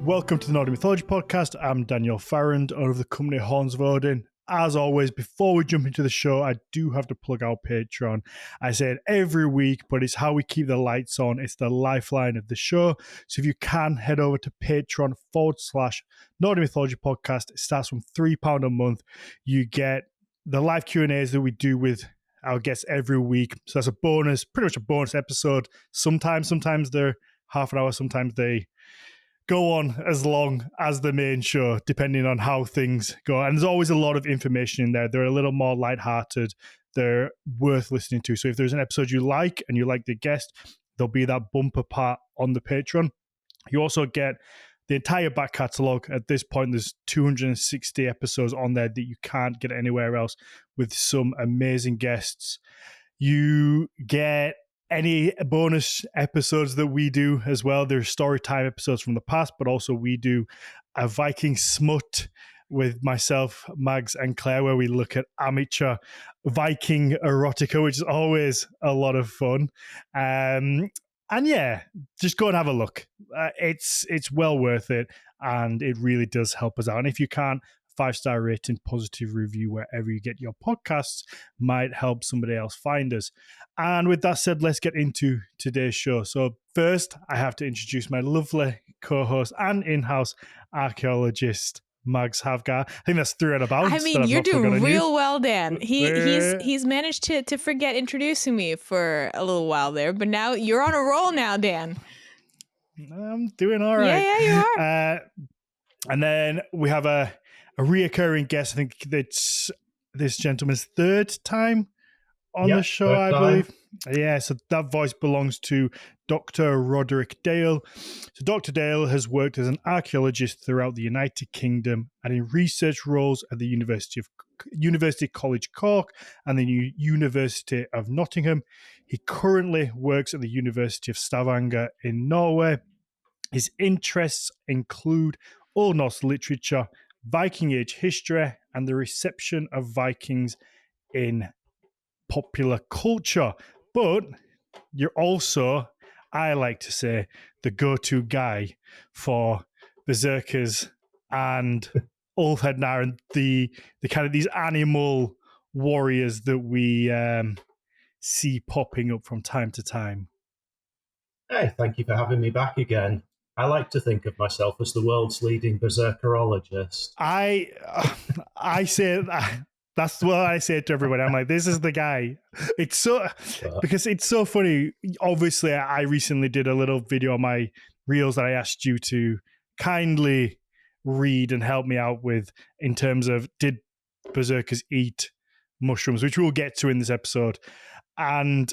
Welcome to the Nordic Mythology podcast. I'm Daniel Farrand, owner of the company Horns of Odin. As always, before we jump into the show, I do have to plug our Patreon. I say it every week, but it's how we keep the lights on. It's the lifeline of the show. So if you can, head over to Patreon/Nordic Mythology podcast. It starts from £3 a month. You get the live Q&As that we do with our guests every week. So that's a bonus, pretty much a bonus episode. Sometimes they're half an hour, sometimes they go on as long as the main show, depending on how things go. And there's always a lot of information in there. They're a little more lighthearted. They're worth listening to. So if there's an episode you like and you like the guest, there'll be that bumper part on the Patreon. You also get the entire back catalogue. At this point, there's 260 episodes on there that you can't get anywhere else, with some amazing guests. You get any bonus episodes that we do as well. There's story time episodes from the past, but also we do a Viking smut with myself, Mags, and Claire, where we look at amateur Viking erotica, which is always a lot of fun. And yeah, just go and have a look. It's well worth it, and it really does help us out. And if you can't, 5-star rating, positive review wherever you get your podcasts might help somebody else find us. And with that said, let's get into today's show. So first, I have to introduce my lovely co-host and in-house archaeologist, Mags Havgar. I think that's three and about. I mean, you're doing real well, Dan. He's managed to forget introducing me for a little while there, but now you're on a roll now, Dan. I'm doing all right. Yeah, you are. And then we have a reoccurring guest. I think it's this gentleman's third time on the show, I believe. Yeah, so that voice belongs to Dr. Roderick Dale. So Dr. Dale has worked as an archaeologist throughout the United Kingdom and in research roles at the University College Cork and the University of Nottingham. He currently works at the University of Stavanger in Norway. His interests include Old Norse literature, Viking Age history, and the reception of Vikings in popular culture. But you're also, I like to say, the go-to guy for Berserkers and Ulfhednar and the kind of these animal warriors that we see popping up from time to time. Hey, thank you for having me back again. I like to think of myself as the world's leading berserkerologist. I say that's what I say to everybody. I'm like, this is the guy. It's so because it's so funny. Obviously, I recently did a little video on my reels that I asked you to kindly read and help me out with in terms of did berserkers eat mushrooms, which we'll get to in this episode. And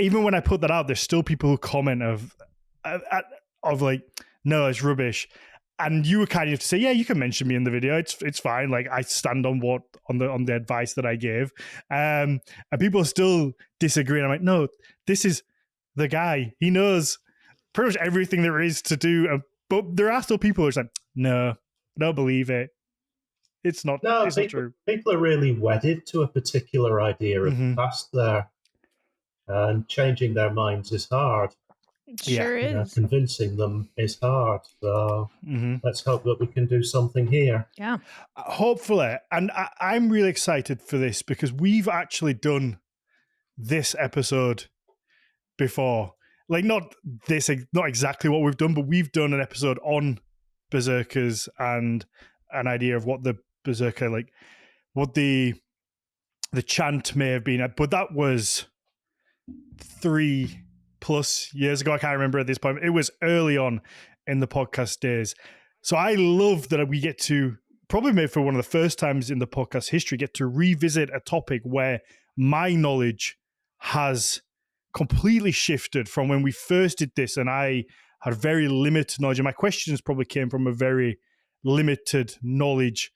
even when I put that out, there's still people who comment of like, no, it's rubbish. And you were kind of to say, yeah, you can mention me in the video. It's fine. Like, I stand on the advice that I gave. And people still disagree. And I'm like, no, this is the guy. He knows pretty much everything there is to do. But there are still people who are like, no, I don't believe it. It's not true. People are really wedded to a particular idea of the past there. And changing their minds is hard. It sure is. Convincing them is hard. So let's hope that we can do something here. Yeah. Hopefully. And I'm really excited for this because we've actually done this episode before. Like, not exactly what we've done, but we've done an episode on berserkers and an idea of what the berserker, like, what the chant may have been. But that was 3+ years ago. I can't remember at this point. It was early on in the podcast days. So I love that we get to, probably maybe for one of the first times in the podcast history, get to revisit a topic where my knowledge has completely shifted from when we first did this, and I had very limited knowledge, and my questions probably came from a very limited knowledge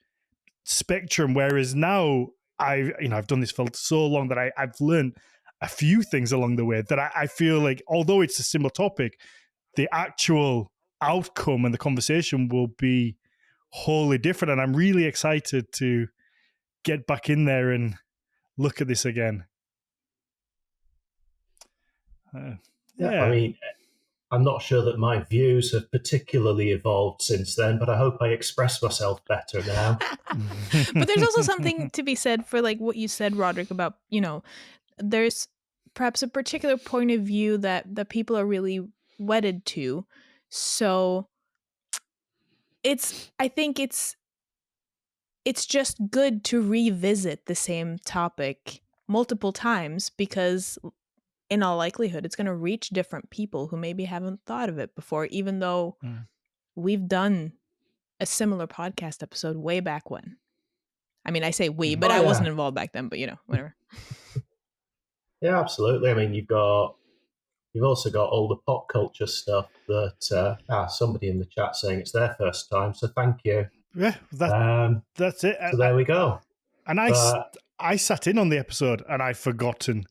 spectrum, whereas now I've done this for so long that I've learned a few things along the way that I feel like, although it's a similar topic, the actual outcome and the conversation will be wholly different. And I'm really excited to get back in there and look at this again. Yeah, I mean, I'm not sure that my views have particularly evolved since then, but I hope I express myself better now. But there's also something to be said for like what you said, Roderick, about, there's perhaps a particular point of view that people are really wedded to. So I think it's just good to revisit the same topic multiple times, because in all likelihood, it's going to reach different people who maybe haven't thought of it before, even though we've done a similar podcast episode way back when. I mean, I say we, but I wasn't involved back then, but whatever. Yeah, absolutely. I mean, you've also got all the pop culture stuff that somebody in the chat saying it's their first time, so thank you. Yeah, that's it. So there we go. And I sat in on the episode and I've forgotten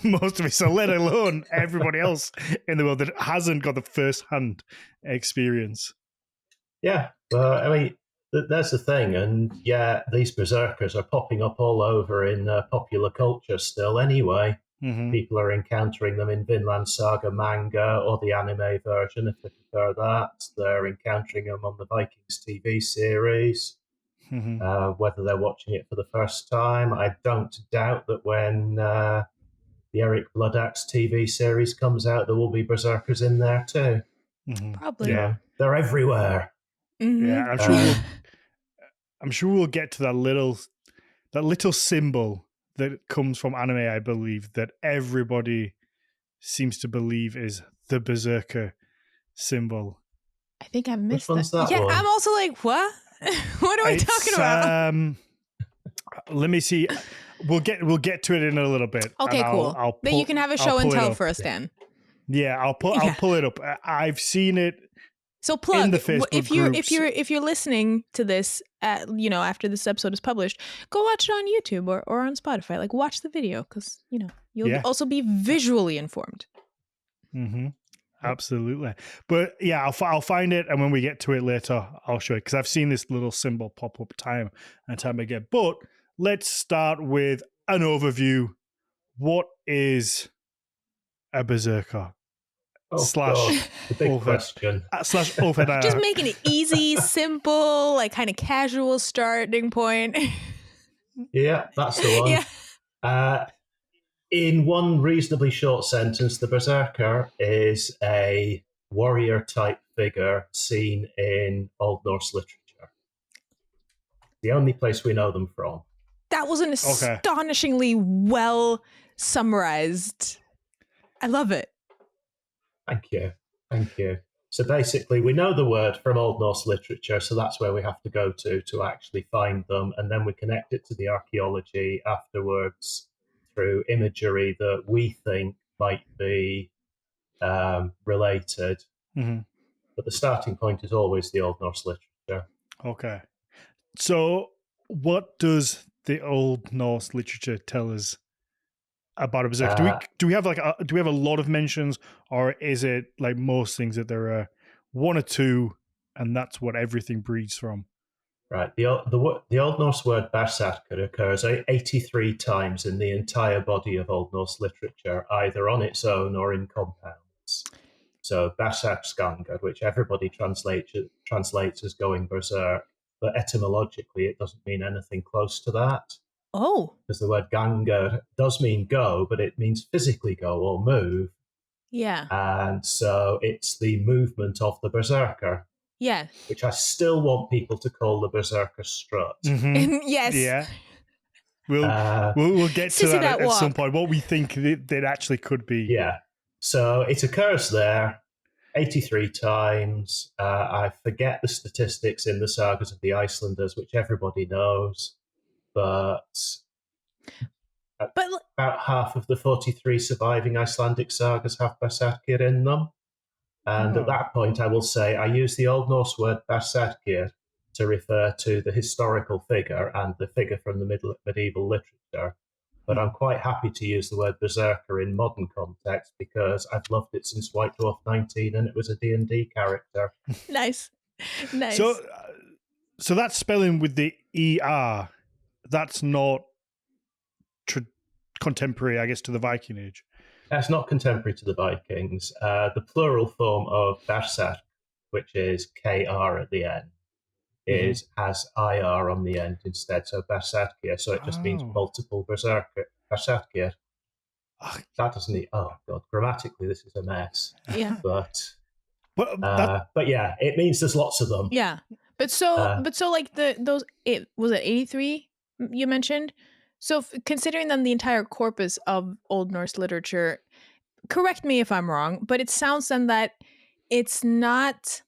most of it, so let alone everybody else in the world that hasn't got the first-hand experience. Yeah, but I mean, that's the thing. And yeah, these berserkers are popping up all over in popular culture still anyway. Mm-hmm. People are encountering them in Vinland Saga manga or the anime version, if they prefer that. They're encountering them on the Vikings TV series. Mm-hmm. Whether they're watching it for the first time, I don't doubt that when the Eric Bloodaxe TV series comes out, there will be berserkers in there too. Mm-hmm. Probably. Yeah, they're everywhere. Mm-hmm. Yeah, I'm sure we'll get to that little symbol that comes from anime, I believe, that everybody seems to believe is the Berserker symbol. I think I missed that. Yeah, one? I'm also like, what? What are we talking about? Let me see. We'll get to it in a little bit. Okay, cool. But you can have a show and tell for us, Dan. Yeah, I'll pull it up. I've seen it. So plug in the Facebook groups. if you're listening to this after this episode is published, go watch it on YouTube or on Spotify. Like, watch the video, because you'll also be visually informed. Mm-hmm. Absolutely. But yeah, I'll find it, and when we get to it later, I'll show it, because I've seen this little symbol pop up time and time again. But let's start with an overview. What is a berserker? The big question. Slash Ulfhednar. Just making it easy, simple, like kind of casual starting point. Yeah, that's the one. Yeah. In one reasonably short sentence, the Berserker is a warrior-type figure seen in Old Norse literature. The only place we know them from. That was an astonishingly well summarized. I love it. Thank you. So basically, we know the word from Old Norse literature, so that's where we have to go to actually find them, and then we connect it to the archaeology afterwards through imagery that we think might be related. Mm-hmm. But the starting point is always the Old Norse literature. Okay. So what does the Old Norse literature tell us about a berserker? Do we have a lot of mentions, or is it like most things that there are one or two, and that's what everything breeds from? Right. The Old Norse word berserker occurs 83 times in the entire body of Old Norse literature, either on its own or in compounds. So berserksgangur, which everybody translates as going berserk, but etymologically it doesn't mean anything close to that. Oh. Because the word gangur does mean go, but it means physically go or move. Yeah. And so it's the movement of the berserker. Yeah. Which I still want people to call the berserker strut. Mm-hmm. Yes. Yeah. We'll get to that at some point, what we think that actually could be. Yeah. So it occurs there 83 times. I forget the statistics in the sagas of the Icelanders, which everybody knows. But about half of the 43 surviving Icelandic sagas have berserkir in them. And at that point, I will say I use the Old Norse word berserkir to refer to the historical figure and the figure from the medieval literature. But I'm quite happy to use the word berserker in modern context because I've loved it since White Dwarf 19 and it was a D&D character. Nice. So that's spelling with the ER. That's not contemporary, I guess, to the Viking Age. That's not contemporary to the Vikings. The plural form of Berserk, which is KR at the end, has IR on the end instead. So Berserkia. So it just means multiple Berserker. That doesn't. Oh God, grammatically this is a mess. Yeah. But yeah, it means there's lots of them. Yeah. But so like was it 83 you mentioned? So considering then the entire corpus of Old Norse literature, correct me if I'm wrong, but it sounds then that it's not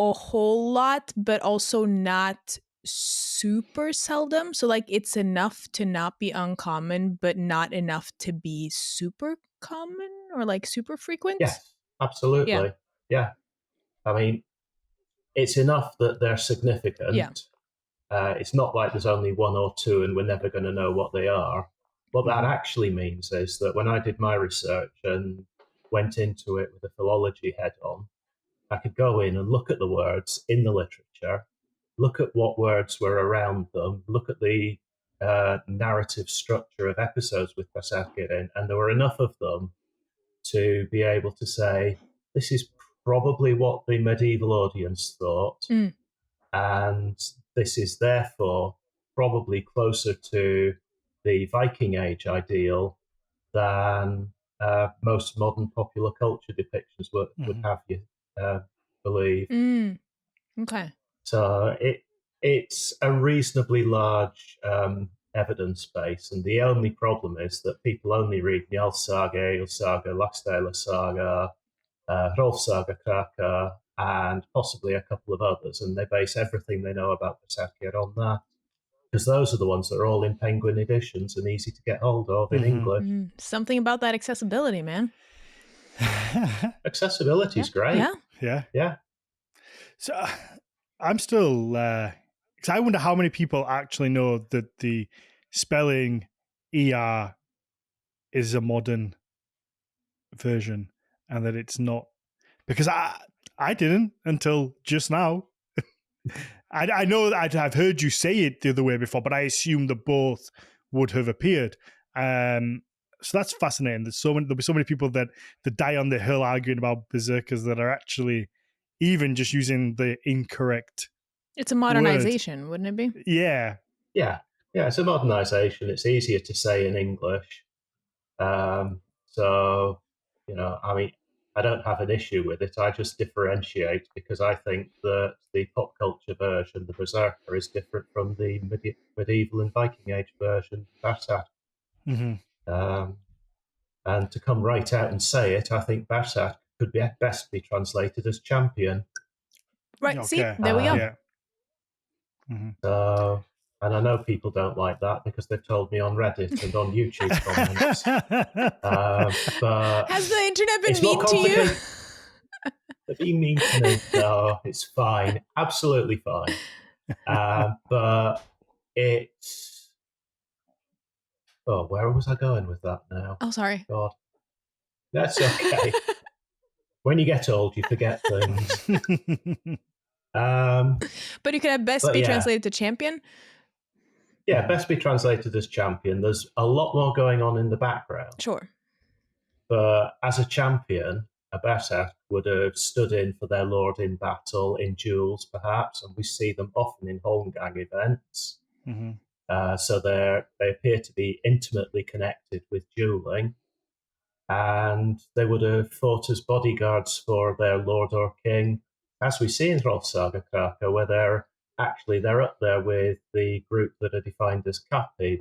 a whole lot, but also not super seldom. So like it's enough to not be uncommon, but not enough to be super common or like super frequent. Yes, absolutely. Yeah. I mean, it's enough that they're significant. Yeah. It's not like there's only one or two and we're never going to know what they are. What that actually means is that when I did my research and went into it with a philology head on, I could go in and look at the words in the literature, look at what words were around them, look at the narrative structure of episodes with Berserker in, and there were enough of them to be able to say, this is probably what the medieval audience thought. And this is therefore probably closer to the Viking Age ideal than most modern popular culture depictions would have you believe. Okay. So it's a reasonably large evidence base, and the only problem is that people only read Njál Saga, Egil Saga, Laxdæla Saga, Hrolf Saga Kraka, and possibly a couple of others, and they base everything they know about Berserker on that, because those are the ones that are all in Penguin editions and easy to get hold of in English. Something about that accessibility, man. Accessibility is great. Yeah. So I'm still, because I wonder how many people actually know that the spelling ER is a modern version and that it's not, because I didn't until just now. I know that I've heard you say it the other way before, but I assumed that both would have appeared. So that's fascinating. There'll be so many people that die on the hill arguing about berserkers that are actually even just using the incorrect. It's a modernization, wouldn't it be? Yeah. It's a modernization. It's easier to say in English. So, I mean, I don't have an issue with it. I just differentiate because I think that the pop culture version, the Berserker, is different from the medieval and Viking Age version, Berserk. And to come right out and say it, I think Berserk could best be translated as champion. Right, okay. See, there we go. Yeah. So, and I know people don't like that because they've told me on Reddit and on YouTube comments. But has the internet been mean to you? They've been mean to me. No, it's fine. Absolutely fine. But it's... Oh, where was I going with that now? Oh, sorry. God. That's okay. When you get old, you forget things. But you could have best be translated to champion? Yeah, best be translated as champion. There's a lot more going on in the background. Sure. But as a champion, a Berserk would have stood in for their lord in battle, in duels perhaps, and we see them often in Holmgang events. So they appear to be intimately connected with dueling, and they would have fought as bodyguards for their lord or king, as we see in Hrolf Saga Kraka, where they're up there with the group that are defined as Kapi,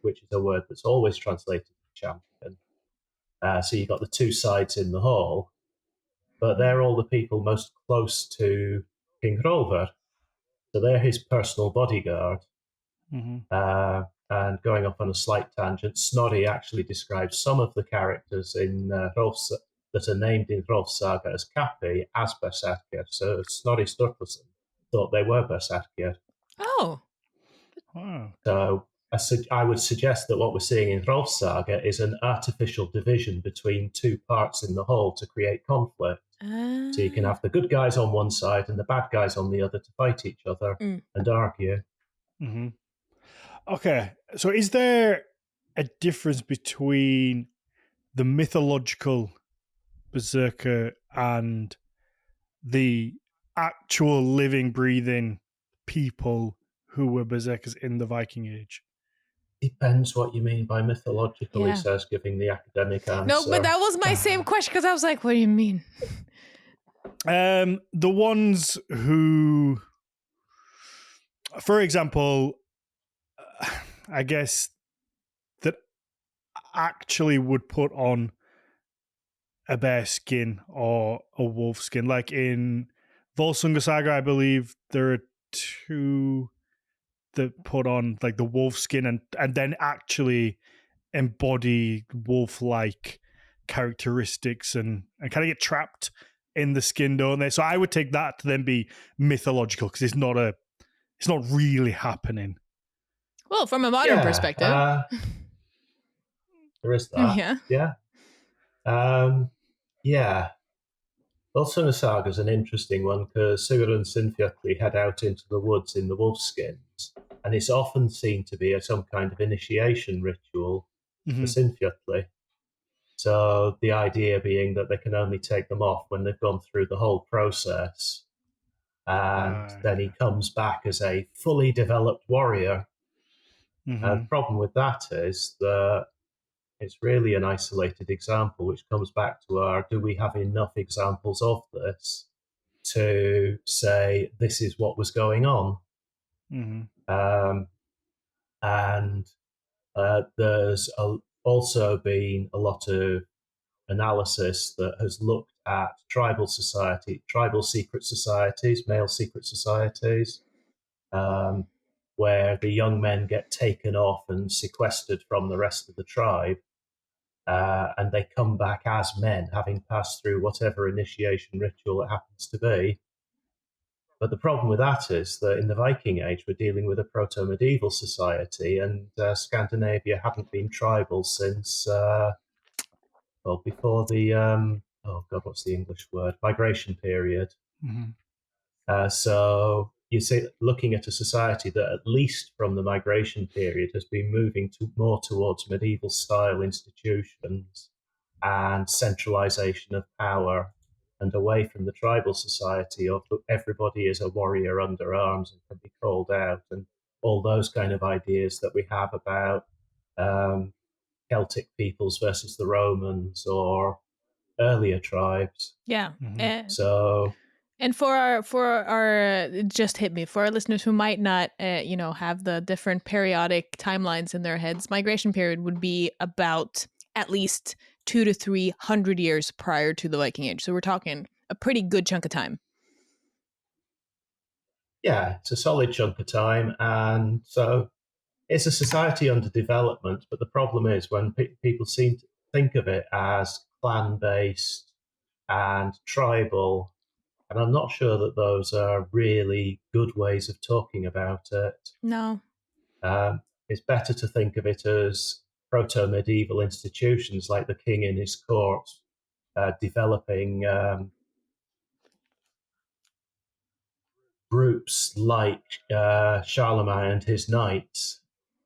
which is a word that's always translated as champion. So you've got the two sides in the hall, but they're all the people most close to King Hrolver. So they're his personal bodyguard. And going off on a slight tangent, Snorri actually describes some of the characters in that are named in Hrolf Saga as Kapi as Berserker. So Snorri Sturluson thought they were Berserker. Oh. Wow. So I would suggest that what we're seeing in Hrolf Saga is an artificial division between two parts in the whole to create conflict. So you can have the good guys on one side and the bad guys on the other to fight each other and argue. Okay, so is there a difference between the mythological Berserker and the actual living, breathing people who were Berserkers in the Viking Age? Depends what you mean by mythological, he says, giving the academic answer. No, but that was my same question, because I was like, what do you mean? The ones who, for example, I guess that actually would put on a bear skin or a wolf skin. Like in Volsunga Saga, I believe there are two that put on like the wolf skin and then actually embody wolf-like characteristics and kind of get trapped in the skin, don't they? So I would take that to then be mythological, because it's not really happening. Well, from a modern perspective. There is that. Yeah. Yeah. Volsunga Saga is an interesting one, because Sigurd and Sinfjötli head out into the woods in the wolf skins, and it's often seen to be some kind of initiation ritual for Sinfjötli. So the idea being that they can only take them off when they've gone through the whole process. And then he comes back as a fully developed warrior. And the problem with that is that it's really an isolated example, which comes back to do we have enough examples of this to say this is what was going on? And there's also been a lot of analysis that has looked at tribal secret societies, male secret societies, where the young men get taken off and sequestered from the rest of the tribe, and they come back as men, having passed through whatever initiation ritual it happens to be. But the problem with that is that in the Viking Age, we're dealing with a proto-medieval society, and Scandinavia hadn't been tribal since, before the, what's the English word? Migration period. So you see, looking at a society that at least from the migration period has been moving more towards medieval style institutions and centralization of power, and away from the tribal society of everybody is a warrior under arms and can be called out, and all those kind of ideas that we have about Celtic peoples versus the Romans or earlier tribes. Yeah. So, and for our it just hit me, for our listeners who might not have the different periodic timelines in their heads, migration period would be about at least 200 to 300 years prior to the Viking Age. So we're talking a pretty good chunk of time. Yeah, it's a solid chunk of time. And so it's a society under development. But the problem is when people seem to think of it as clan-based and tribal, and I'm not sure that those are really good ways of talking about it. No. It's better to think of it as proto-medieval institutions like the king in his court, developing groups like Charlemagne and his knights,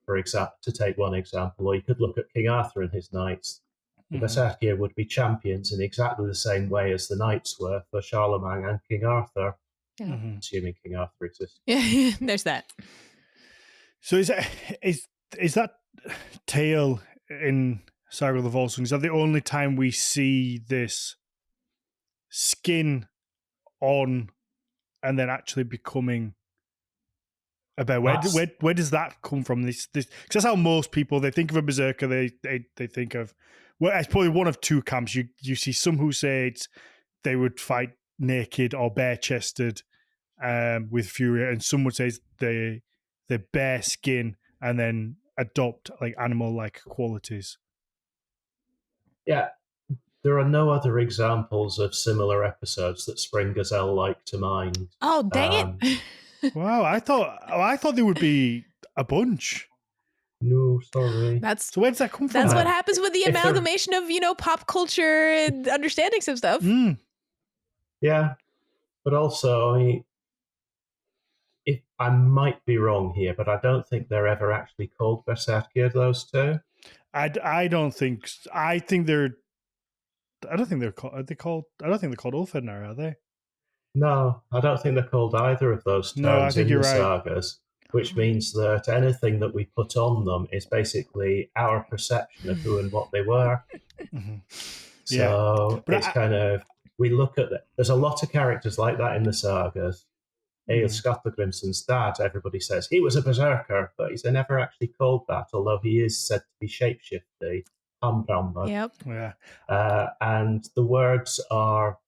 for example, to take one example. Or you could look at King Arthur and his knights. The Berserkir would be champions in exactly the same way as the knights were for Charlemagne and King Arthur, assuming King Arthur exists. Yeah, there's that. So is that tale in Saga of the Volsungs, is that the only time we see this skin on and then actually becoming a bear? Where does that come from? This because that's how most people, they think of a berserker. They think of, well, it's probably one of two camps. You see some who say they would fight naked or bare chested with fury, and some would say they bare skin and then adopt like animal like qualities. Yeah. There are no other examples of similar episodes that spring gazelle-like to mind. Oh, dang it! Wow, I thought there would be a bunch. No, sorry. So where does that come from? That's what happens with the amalgamation of pop culture and understandings of stuff. Yeah, but also, I mean, if I might be wrong here, but I don't think they're ever actually called Berserkir, those two. I don't think. I think they're I don't think they're called. Are they called? I don't think they're called Ulfhednar, are they? No, I don't think they're called either of those No, I terms think in you're the right. sagas, which means that anything that we put on them is basically our perception of who and what they were. Mm-hmm. Yeah, So but it's kind of, we look at it. There's a lot of characters like that in the sagas. Egil Skallagrimsson's dad, everybody says he was a berserker, but he's never actually called that, although he is said to be shapeshifty, Hambrandr. Yep. yeah, And the words are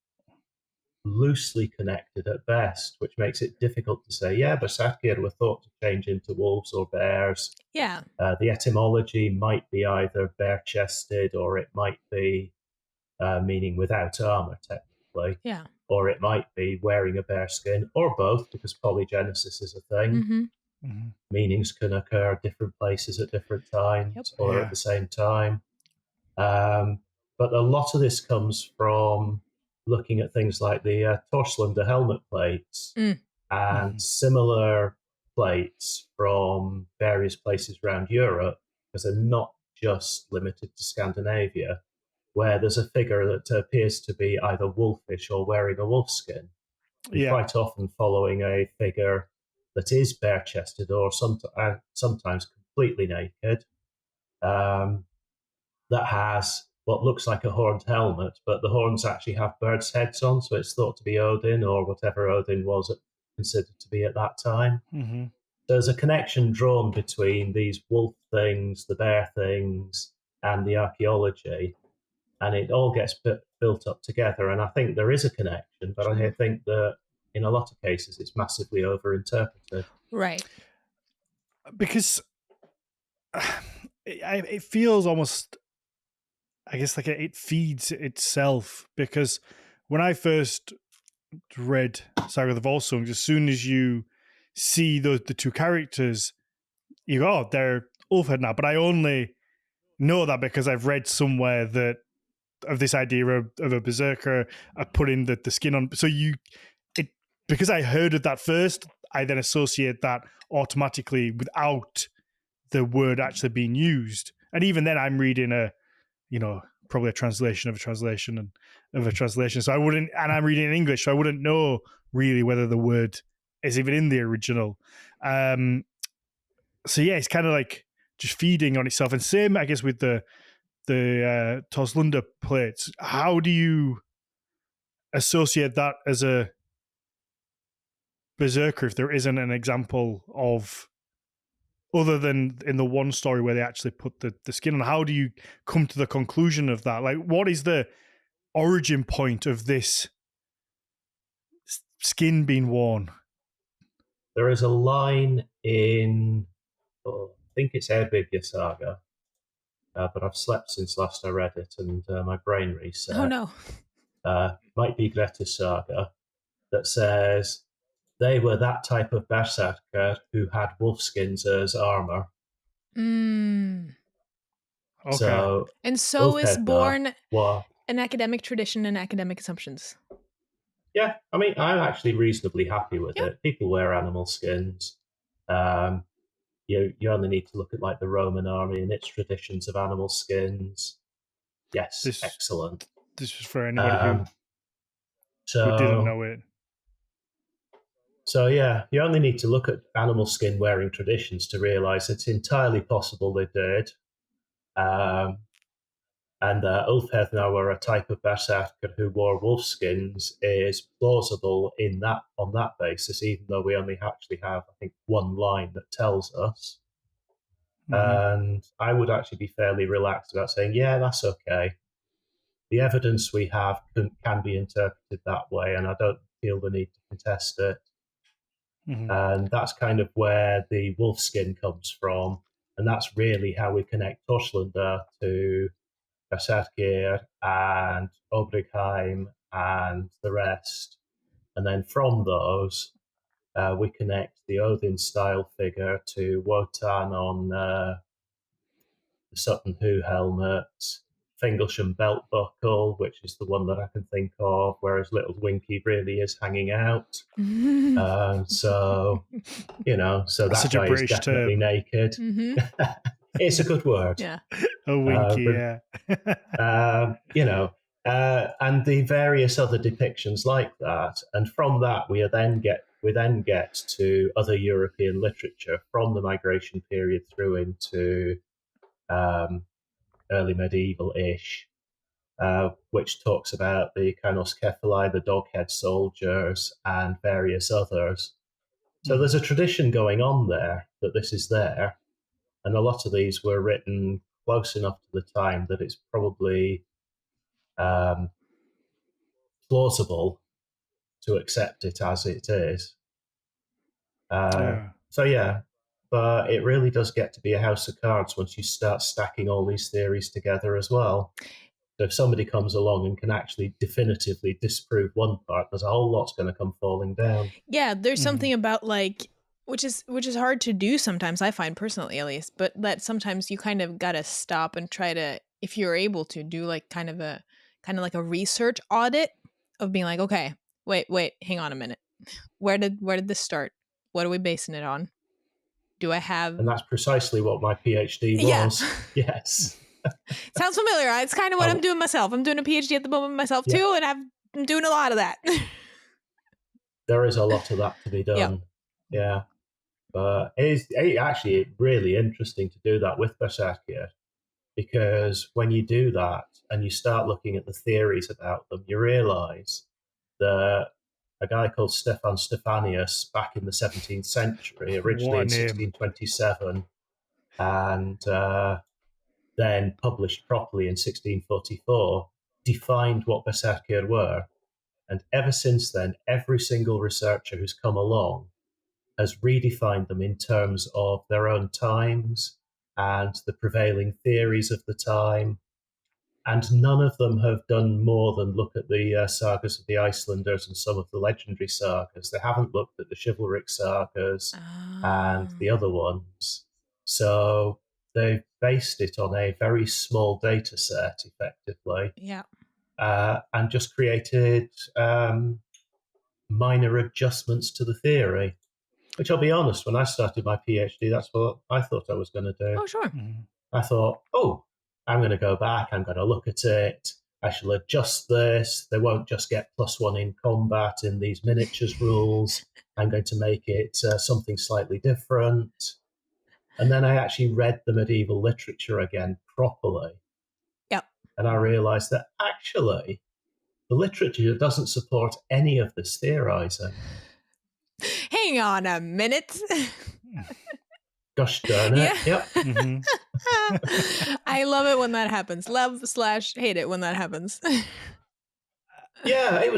loosely connected at best, which makes it difficult to say, yeah, Berserkir were thought to change into wolves or bears. Yeah. The etymology might be either bare-chested, or it might be meaning without armor, technically. Yeah. Or it might be wearing a bear skin, or both, because polygenesis is a thing. Mm-hmm. Meanings can occur at different places at different times, or at the same time. But a lot of this comes from looking at things like the Torslanda helmet plates and similar plates from various places around Europe, because they're not just limited to Scandinavia, where there's a figure that appears to be either wolfish or wearing a wolf skin, and quite often following a figure that is bare-chested or sometimes completely naked, that has what looks like a horned helmet, but the horns actually have birds' heads on, so it's thought to be Odin, or whatever Odin was considered to be at that time. There's a connection drawn between these wolf things, the bear things, and the archaeology, and it all gets built up together. And I think there is a connection, but I think that in a lot of cases it's massively overinterpreted. Right. Because it feels almost, I guess, like it feeds itself. Because when I first read Saga of the Volsungs, as soon as you see the two characters, you go, oh, they're Ulfhednar. But I only know that because I've read somewhere that of this idea of a berserker putting the skin on. So because I heard of that first, I then associate that automatically without the word actually being used. And even then, I'm reading probably a translation of a translation and of a translation. So I wouldn't, and I'm reading in English, so I wouldn't know really whether the word is even in the original. So yeah, it's kind of like just feeding on itself. And same, I guess, with the Torslanda plates. How do you associate that as a berserker if there isn't an example of, other than in the one story where they actually put the skin on? How do you come to the conclusion of that? Like, what is the origin point of this skin being worn? There is a line in, I think it's Erbygja Saga, but I've slept since last I read it, and my brain reset. Oh no. Might be Greta's Saga, that says they were that type of berserker who had wolf skins as armor. Okay. So, and so is born an academic tradition and academic assumptions. Yeah, I mean, I'm actually reasonably happy with it. People wear animal skins. You only need to look at like the Roman army and its traditions of animal skins. Yes, excellent. This is for anybody who didn't know it. So yeah, you only need to look at animal skin wearing traditions to realise it's entirely possible they did. And Ulfhednar were a type of berserker who wore wolf skins is plausible on that basis, even though we only actually have, I think, one line that tells us. And I would actually be fairly relaxed about saying, yeah, that's okay. The evidence we have can be interpreted that way, and I don't feel the need to contest it. And that's kind of where the wolf skin comes from, and that's really how we connect Torslanda to Berserkir and Obrigheim and the rest. And then from those, we connect the Odin style figure to Wotan on the Sutton Hoo helmet, Fingalsham belt buckle, which is the one that I can think of, whereas Little Winky really is hanging out. So that guy is definitely naked. It's a good word. Yeah. A winky, yeah. and the various other depictions like that. And from that, we then get to other European literature from the migration period through into early medieval-ish, which talks about the Canos Cephali, the doghead soldiers, and various others. So there's a tradition going on there that this is there, and a lot of these were written close enough to the time that it's probably plausible to accept it as it is. So yeah, but it really does get to be a house of cards once you start stacking all these theories together as well. So if somebody comes along and can actually definitively disprove one part, there's a whole lot's going to come falling down. Yeah, there's something about like which is hard to do sometimes, I find personally at least, but that sometimes you kind of gotta stop and try to, if you're able to, do like kind of like a research audit of being like, okay, wait, hang on a minute. Where did this start? What are we basing it on? Do I have... And that's precisely what my PhD was. Yeah. Yes. Sounds familiar. It's kind of what I'm doing myself. I'm doing a PhD at the moment myself too, and I'm doing a lot of that. There is a lot of that to be done. Yeah. But it's actually really interesting to do that with Berserker, because when you do that and you start looking at the theories about them, you realize that a guy called Stefan Stephanius back in the 17th century, originally in 1627, and then published properly in 1644, defined what Berserker were. And ever since then, every single researcher who's come along has redefined them in terms of their own times and the prevailing theories of the time. And none of them have done more than look at the sagas of the Icelanders and some of the legendary sagas. They haven't looked at the chivalric sagas and the other ones. So they've based it on a very small data set, effectively. Yeah. And just created minor adjustments to the theory. Which I'll be honest, when I started my PhD, that's what I thought I was going to do. Oh, sure. I thought, I'm going to go back, I'm going to look at it, I shall adjust this, they won't just get +1 in combat in these miniatures rules, I'm going to make it something slightly different. And then I actually read the medieval literature again properly. Yep. And I realised that actually the literature doesn't support any of this theorising. Hang on a minute. Gosh darn it. Yeah. Yep. I love it when that happens. Love/hate it when that happens. Yeah, it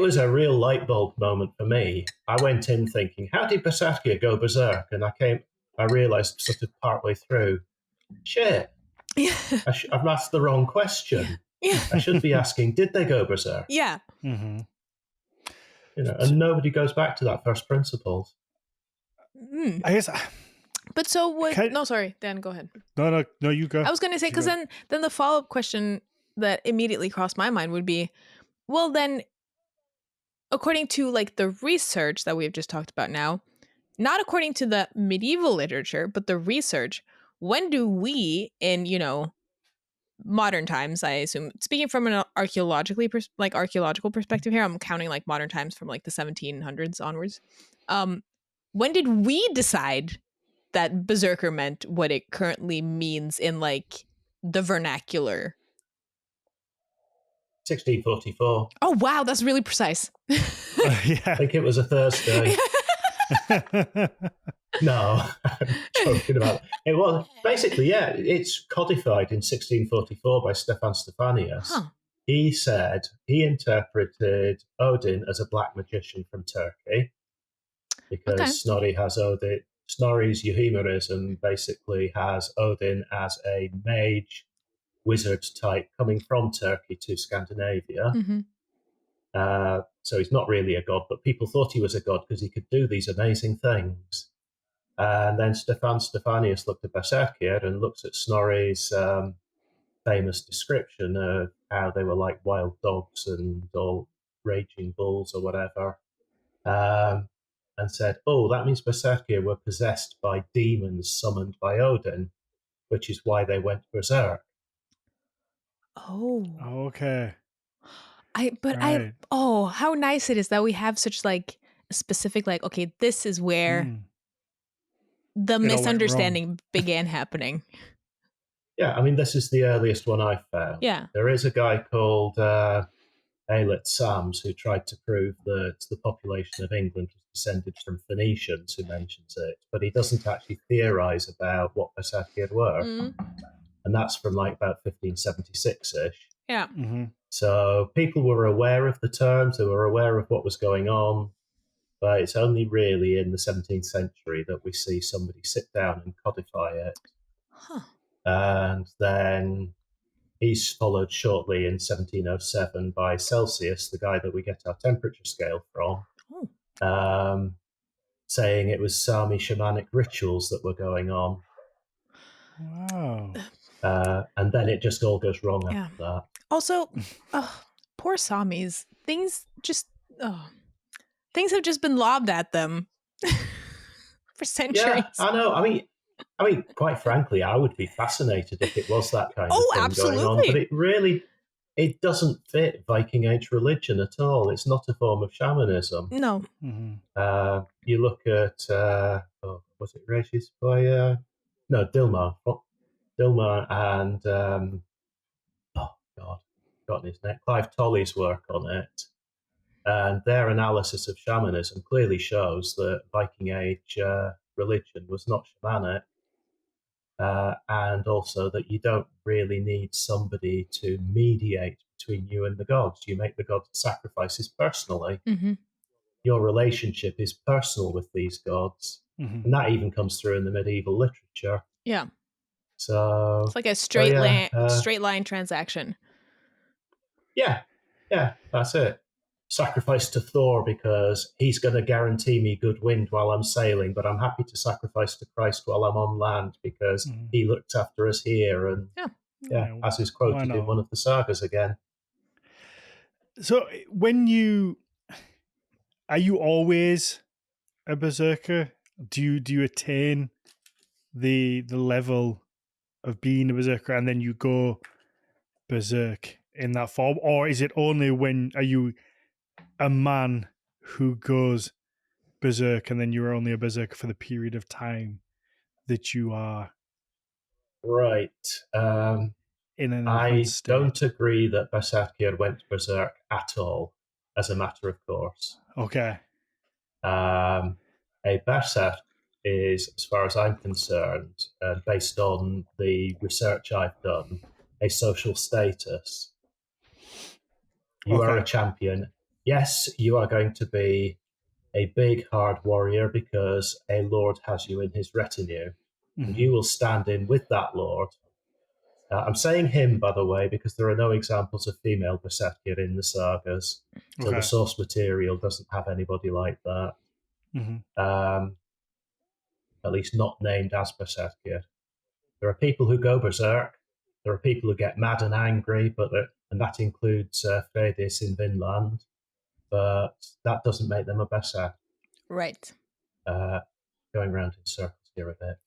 was a real light bulb moment for me. I went in thinking, how did Berserker go berserk? And I realized sort of partway through, shit, Yeah. I've asked the wrong question. Yeah. I should be asking, did they go berserk? Yeah. Mm-hmm. And nobody goes back to that first principles. I guess. But so what? No, sorry, Dan, go ahead. No, you go. I was going to say, because then the follow-up question that immediately crossed my mind would be, well, then, according to like the research that we've just talked about now, not according to the medieval literature, but the research, when do we, in modern times, I assume, speaking from an archaeological perspective here, I'm counting like modern times from like the 1700s onwards. When did we decide that Berserker meant what it currently means in like the vernacular? 1644. Oh wow, that's really precise. Yeah. I think it was a Thursday. No, I'm joking about it. It was basically, it's codified in 1644 by Stefan Stephanius. Huh. He said he interpreted Odin as a black magician from Turkey, because Snorri has Odin. Snorri's Euhemerism basically has Odin as a mage wizard type coming from Turkey to Scandinavia. Mm-hmm. So he's not really a god, but people thought he was a god because he could do these amazing things. And then Stefan Stephanius looked at Berserker and looks at Snorri's famous description of how they were like wild dogs and all raging bulls or whatever, and said, that means Berserker were possessed by demons summoned by Odin, which is why they went berserk. Oh. Okay. I how nice it is that we have such like specific like, okay, this is where the It all went wrong. misunderstanding began happening. Yeah, I mean, this is the earliest one I found. Yeah. There is a guy called Aylett Sams who tried to prove that the population of England was descended from Phoenicians, who mentions it, but he doesn't actually theorize about what Berserkir were. And that's from like about 1576-ish. Yeah. So people were aware of the terms, they were aware of what was going on, but it's only really in the 17th century that we see somebody sit down and codify it. Huh. And then he's followed shortly in 1707 by Celsius, the guy that we get our temperature scale from, saying it was Sami shamanic rituals that were going on. Wow. And then it just all goes wrong after that. Also, poor Samis. Things have just been lobbed at them for centuries. Yeah, I know. I mean, quite frankly, I would be fascinated if it was that kind of thing going on. But it doesn't fit Viking Age religion at all. It's not a form of shamanism. No. You look at was it Regis by Dilmar and oh god, forgotten his name. Clive Tolley's work on it. And their analysis of shamanism clearly shows that Viking Age religion was not shamanic, and also that you don't really need somebody to mediate between you and the gods. You make the gods sacrifices personally. Your relationship is personal with these gods, and that even comes through in the medieval literature. Yeah. So it's like a straight line transaction. Yeah, that's it. Sacrifice to Thor because he's going to guarantee me good wind while I'm sailing, but I'm happy to sacrifice to Christ while I'm on land because he looked after us here. And as is quoted in one of the sagas again. So are you always a berserker? Do you attain the level of being a berserker and then you go berserk in that form, or is it only when are you a man who goes berserk and then you're only a berserker for the period of time that you are right? In an I state? don't agree that Berserkir went berserk at all, as a matter of course. Okay. A berserk is, as far as I'm concerned, based on the research I've done, a social status. You are a champion. Yes, you are going to be a big, hard warrior because a lord has you in his retinue. And you will stand in with that lord. I'm saying him, by the way, because there are no examples of female berserkir in the sagas. So the source material doesn't have anybody like that. At least not named as berserkir. There are people who go berserk. There are people who get mad and angry, and that includes Freydis in Vinland. But that doesn't make them a berserk. Right. Going around in circles here a bit.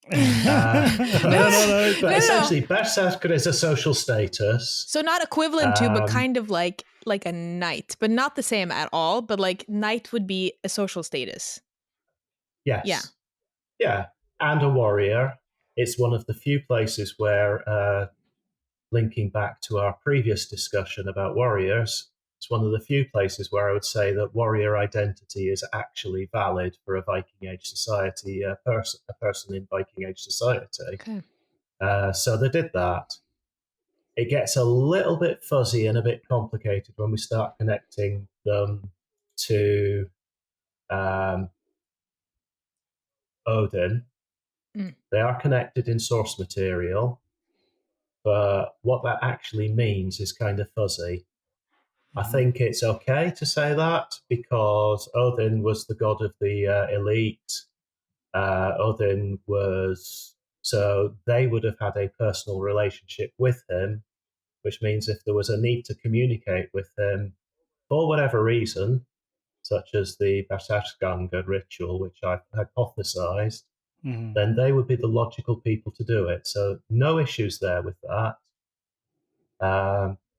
But essentially, berserker is a social status. So not equivalent to, but kind of like a knight, but not the same at all. But like knight would be a social status. Yes. Yeah. And a warrior. It's one of the few places where, linking back to our previous discussion about warriors, it's one of the few places where I would say that warrior identity is actually valid for a Viking Age society, a person in Viking Age society. Okay. So they did that. It gets a little bit fuzzy and a bit complicated when we start connecting them to Odin. They are connected in source material, but what that actually means is kind of fuzzy. I think it's okay to say that because Odin was the god of the elite. Odin was, so they would have had a personal relationship with him, which means if there was a need to communicate with him for whatever reason, such as the Berserksganga ritual, which I've hypothesized, then they would be the logical people to do it. So no issues there with that.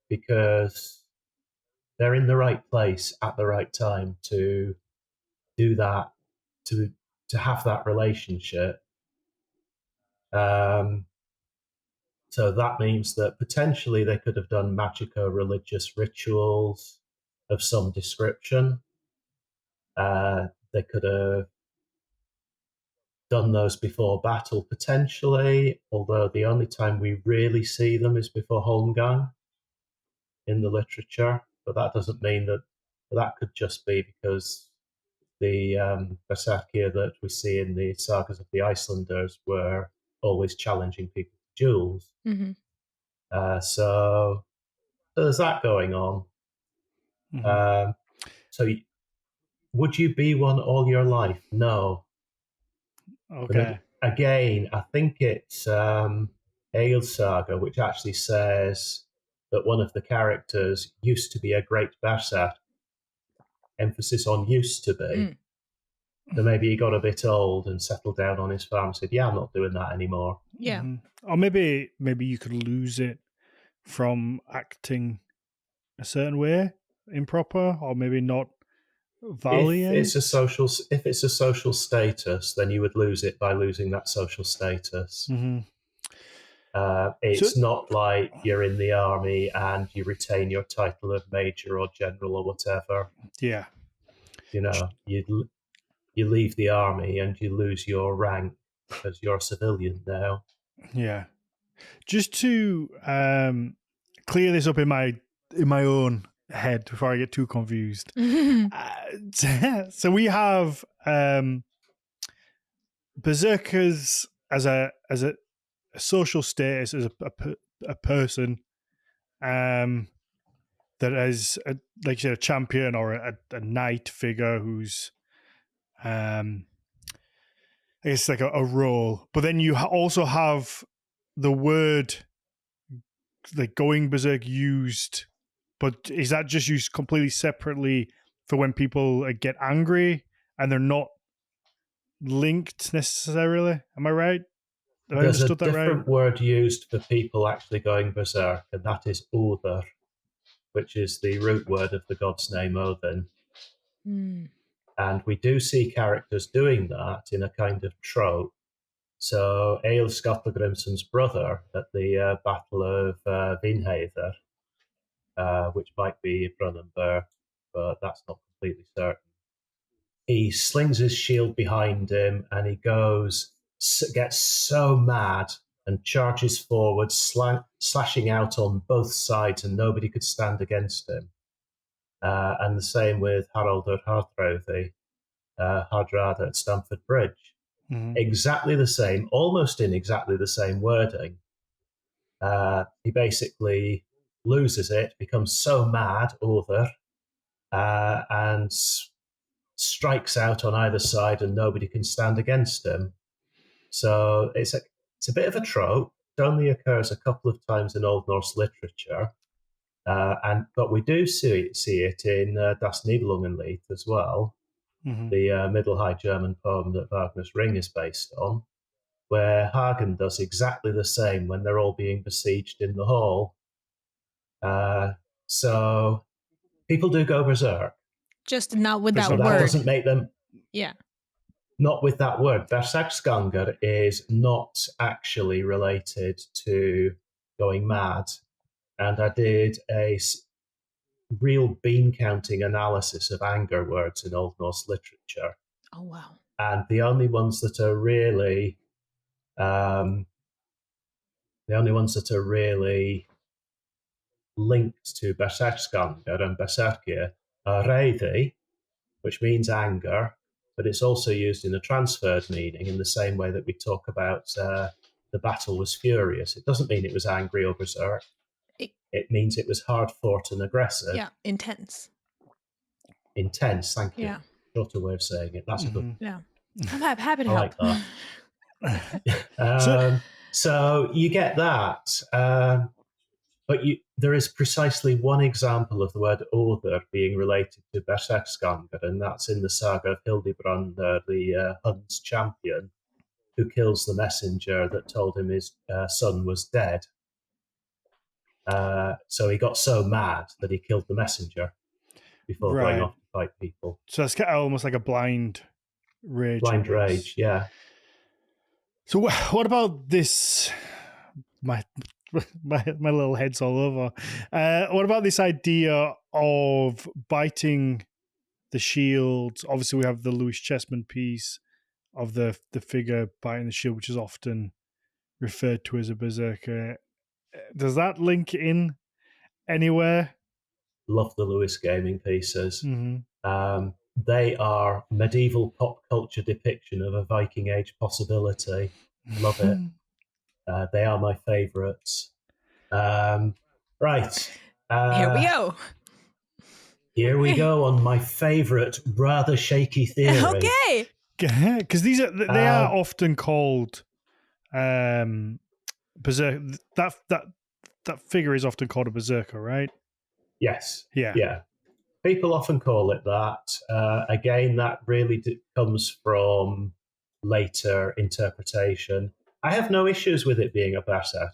because they're in the right place at the right time to do that, to have that relationship. So that means that potentially they could have done magico-religious rituals of some description. They could have done those before battle, potentially, although the only time we really see them is before Holmgang in the literature. But that doesn't mean that could just be because the Berserkir that we see in the sagas of the Icelanders were always challenging people to duels. Mm-hmm. So there's that going on. Mm-hmm. So would you be one all your life? No. Okay. But again, I think it's Egil Saga, which actually says that one of the characters used to be a great berserk. Emphasis on used to be. Mm. So maybe he got a bit old and settled down on his farm and said, yeah, I'm not doing that anymore. Yeah. Mm-hmm. Or maybe you could lose it from acting a certain way, improper, or maybe not valiant. If it's a social status, then you would lose it by losing that social status. Mm-hmm. It's not like you're in the army and you retain your title of major or general or whatever. Yeah. You know, you leave the army and you lose your rank because you're a civilian now. Yeah. Just to clear this up in my own head before I get too confused. So we have berserkers as a social status, as a person that is like you said, a champion or a knight figure who's I guess like a role. But then you also have the word like going berserk used, but is that just used completely separately for when people get angry and they're not linked necessarily? Am I right? Have I There's a understood that right? different word used for people actually going berserk, and that is Odr, which is the root word of the god's name Odin. Mm. And we do see characters doing that in a kind of trope. So Egil Skallagrimsson's brother at the Battle of Vinheither, which might be Brunanburh, but that's not completely certain. He slings his shield behind him and he gets so mad and charges forward, slashing out on both sides, and nobody could stand against him. And the same with Haraldur Hardrauthi, Hardrada at Stamford Bridge. Mm-hmm. Exactly the same, almost in exactly the same wording. He basically loses it, becomes so mad, Odr, and strikes out on either side, and nobody can stand against him. So it's a bit of a trope. It only occurs a couple of times in Old Norse literature, but we do see it in Das Nibelungenlied as well, Mm-hmm. the Middle High German poem that Wagner's Ring is based on, where Hagen does exactly the same when they're all being besieged in the hall. So people do go berserk. Just not with that But word. that doesn't make them... Yeah. Not with that word. Berserksgangur is not actually related to going mad. And I did a real bean counting analysis of anger words in Old Norse literature. Oh, wow. And the only ones that are really linked to Berserksgangur and Berserkir are reiði, which means anger, but it's also used in a transferred meaning in the same way that we talk about the battle was furious. It doesn't mean it was angry or berserk. It means it was hard fought and aggressive. Yeah, intense. Intense, thank you. Yeah. Shorter way of saying it. That's a good... Yeah. I'm happy to I help. like that. So you get that. But there is precisely one example of the word Odr being related to Berserksgangur, and that's in the saga of Hildebrandr, the Huns champion, who kills the messenger that told him his son was dead. So he got so mad that he killed the messenger before going off to fight people. So it's kind of almost like a blind rage. Blind rage, yeah. So what about this? My little head's all over. What about this idea of biting the shield? Obviously, we have the Lewis Chessman piece of the figure biting the shield, which is often referred to as a berserker. Does that link in anywhere? Love the Lewis gaming pieces. Mm-hmm. They are medieval pop culture depiction of a Viking Age possibility. Love it. They are my favourites. Right. Here we go. Here we go on my favourite, rather shaky theory. Okay. Because they are often called berserker. That figure is often called a berserker, right? Yes. Yeah. Yeah. People often call it that. Again, that really comes from later interpretation. I have no issues with it being a berserker.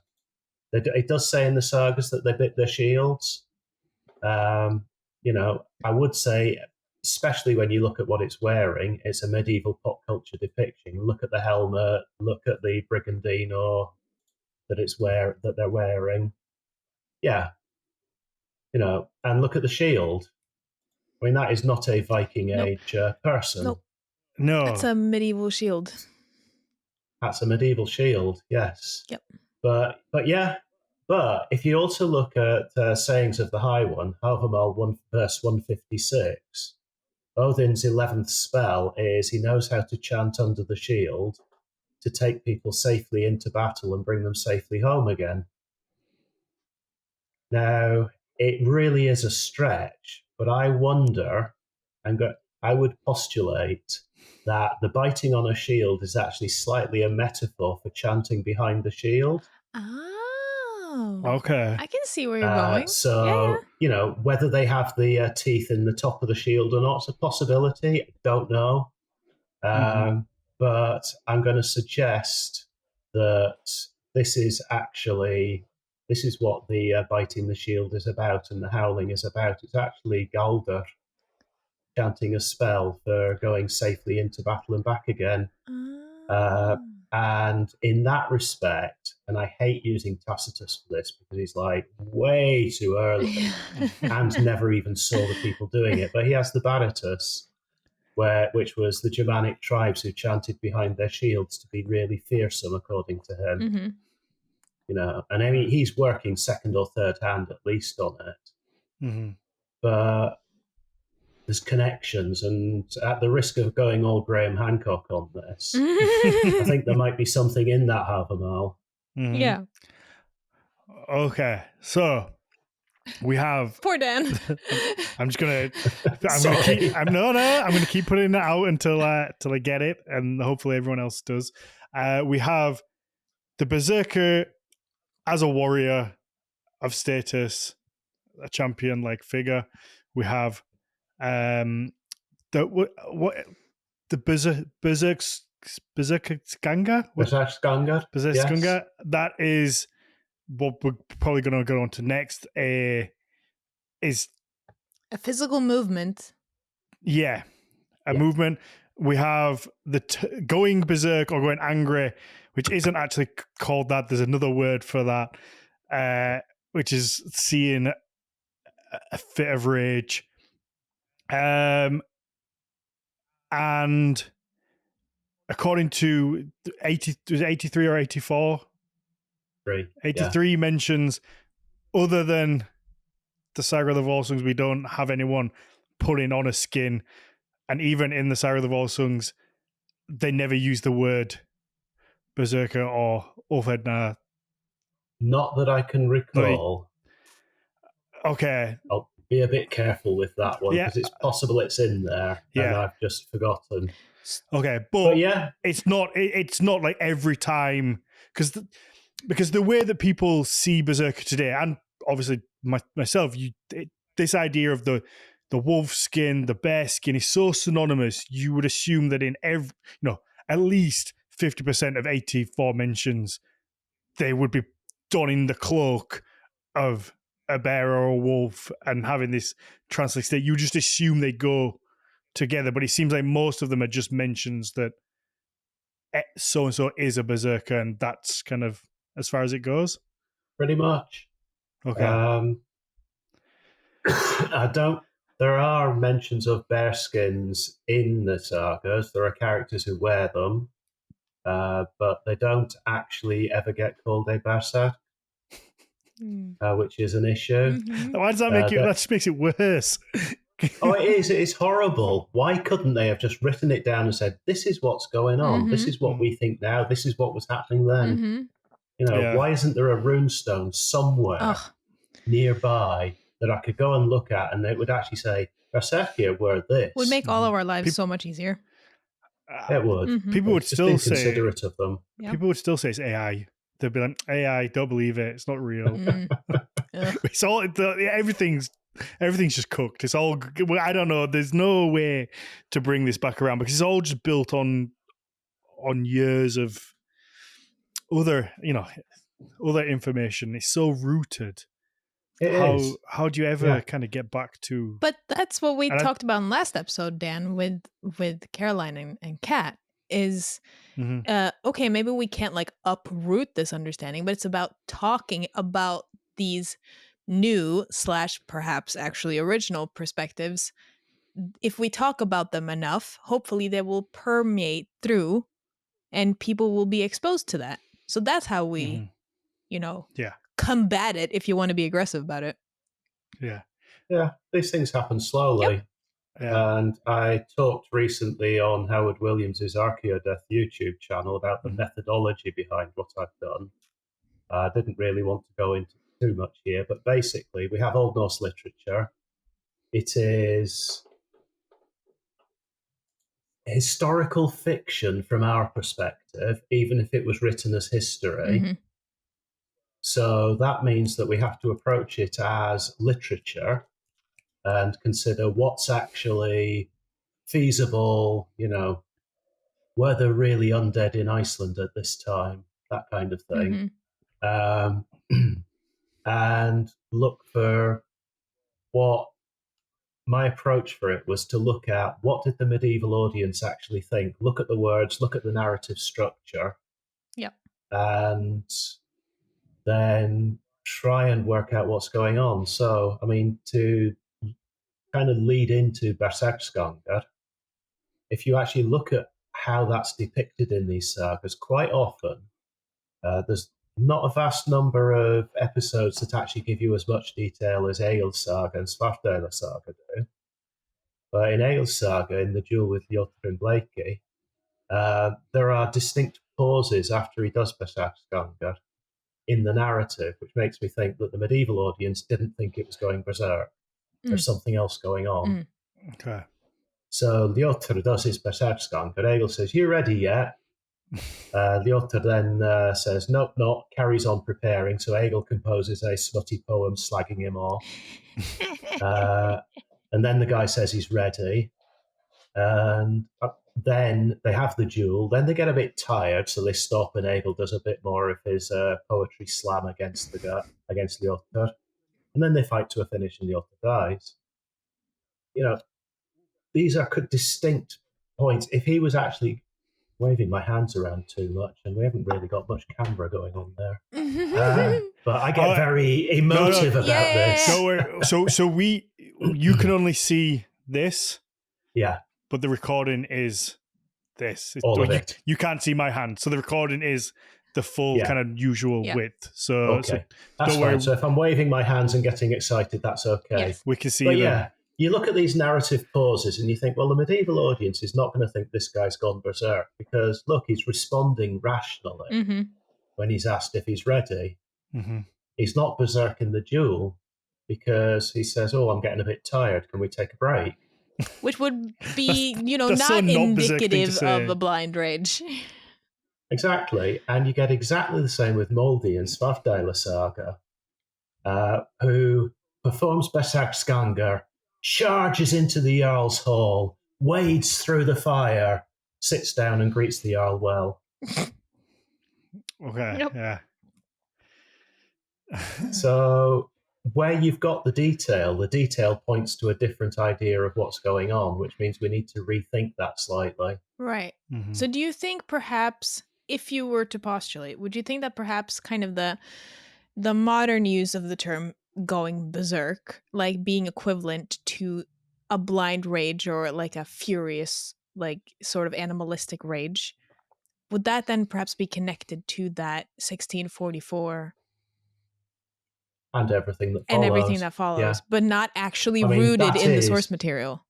It does say in the sagas that they bit their shields. I would say, especially when you look at what it's wearing, it's a medieval pop culture depiction. Look at the helmet, look at the brigandino that they're wearing. Yeah. And look at the shield. I mean, that is not a Viking Age person. Nope. No. That's a medieval shield. That's a medieval shield, yes. Yep. But if you also look at Sayings of the High One, Halvamal 1 verse 156, Odin's 11th spell is he knows how to chant under the shield to take people safely into battle and bring them safely home again. Now, it really is a stretch, but I wonder, I would postulate that the biting on a shield is actually slightly a metaphor for chanting behind the shield. Oh. Okay. I can see where you're going. So, whether they have the teeth in the top of the shield or not is a possibility. I don't know. But I'm going to suggest that this is what the biting the shield is about and the howling is about. It's actually Galder chanting a spell for going safely into battle and back again. And in that respect, and I hate using Tacitus for this because he's like way too early and never even saw the people doing it, but he has the Baratus, which was the Germanic tribes who chanted behind their shields to be really fearsome, according to him. Mm-hmm. And I mean, he's working second or third hand at least on it. Mm-hmm. But there's connections, and at the risk of going all Graham Hancock on this, I think there might be something in that Halvamal. Mm-hmm. Yeah. Okay, so we have poor Dan. I'm gonna keep putting it out until I get it, and hopefully everyone else does. We have the Berserker as a warrior of status, a champion like figure. We have the Berserkskanga? Berserkskanga. That is what we're probably going to go on to next. Is a physical movement. Yeah, movement. We have the going berserk or going angry, which isn't actually called that. There's another word for that, which is seeing a fit of rage. And according to 83 or 84? 83 mentions, other than the Saga of the Volsungs, we don't have anyone putting on a skin. And even in the Saga of the Volsungs, they never use the word Berserker or Ulfhednar. Not that I can recall. Okay. I'll be a bit careful with that one because it's possible it's in there and I've just forgotten. Okay, but it's not like every time because the way that people see Berserker today, and obviously myself, this idea of the wolf skin, the bear skin is so synonymous. You would assume that in every, at least 50% of 84 mentions, they would be donning the cloak of a bear or a wolf and having this trance-like state, you just assume they go together. But it seems like most of them are just mentions that so-and-so is a berserker, and that's kind of as far as it goes. Pretty much. Okay. There are mentions of bear skins in the sagas. There are characters who wear them, but they don't actually ever get called a berserk, which is an issue. Mm-hmm. Why does that make that just makes it worse? Oh, it is. It's horrible. Why couldn't they have just written it down and said, "This is what's going on. Mm-hmm. This is what we think now. This is what was happening then." Mm-hmm. You know, Yeah. why isn't there a runestone somewhere nearby that I could go and look at, and it would actually say, "Berserker were this." Would make all of our lives so much easier. It would. Mm-hmm. People would It's just still say inconsiderate of them. Yep. people would still say it's AI. They'd be like, AI, don't believe it. It's not real. It's all everything's just cooked. It's all, I don't know. There's no way to bring this back around because it's all just built on years of other information. It's so rooted. How do you ever kind of get back to? But that's what we talked about in last episode, Dan, with Caroline and Kat. Is okay, maybe we can't like uproot this understanding, but it's about talking about these new / perhaps actually original perspectives. If we talk about them enough, hopefully they will permeate through and people will be exposed to that. So that's how we, combat it if you want to be aggressive about it. Yeah. Yeah, these things happen slowly. Yep. Yeah. And I talked recently on Howard Williams' Archaeodeath YouTube channel about the methodology behind what I've done. I didn't really want to go into too much here, but basically we have Old Norse literature. It is historical fiction from our perspective, even if it was written as history. Mm-hmm. So that means that we have to approach it as literature and consider what's actually feasible, were there really undead in Iceland at this time, that kind of thing. Mm-hmm. And look for what my approach for it was to look at what did the medieval audience actually think, look at the words, look at the narrative structure. Yep. And then try and work out what's going on. So, I mean, to kind of lead into Berserkskanger, if you actually look at how that's depicted in these sagas, quite often there's not a vast number of episodes that actually give you as much detail as Egil's Saga and Svartdæla Saga do. But in Egil's Saga, in the duel with Jotr and Blakey, there are distinct pauses after he does Berserkskanger in the narrative, which makes me think that the medieval audience didn't think it was going berserk. There's something else going on. Okay. So Jotr does his Berserkskanger. Egil says, "You ready yet?" Jotr then says, "Nope, not." Carries on preparing. So Egil composes a smutty poem slagging him off. And then the guy says he's ready. And then they have the duel. Then they get a bit tired, so they stop, and Egil does a bit more of his poetry slam against Jotr. And then they fight to a finish, and Jotr dies. These are distinct points. If he was actually waving my hands around too much, and we haven't really got much camera going on there, but I get very emotive about this. So you can only see this, but the recording is this. All of it. You can't see my hand, so the recording is the full kind of usual width. So, that's fine. So if I'm waving my hands and getting excited, that's okay. Yes. We can see but them. Yeah, you look at these narrative pauses and you think, well, the medieval audience is not going to think this guy's gone berserk because, look, he's responding rationally when he's asked if he's ready. Mm-hmm. He's not berserk in the duel because he says, "Oh, I'm getting a bit tired. Can we take a break?" Which would be, not so indicative of a blind rage. Exactly. And you get exactly the same with Moldy in Svartdæla Saga, who performs Berserkskanger, charges into the Jarl's hall, wades through the fire, sits down and greets the Jarl well. Okay, yep. Yeah. So where you've got the detail points to a different idea of what's going on, which means we need to rethink that slightly. Right. So do you think perhaps, if you were to postulate, would you think that perhaps kind of the modern use of the term going berserk, like being equivalent to a blind rage or like a furious, like sort of animalistic rage, would that then perhaps be connected to that 1644 And everything that and follows. everything that follows, Yeah. but not actually I mean, rooted that in the is- source material?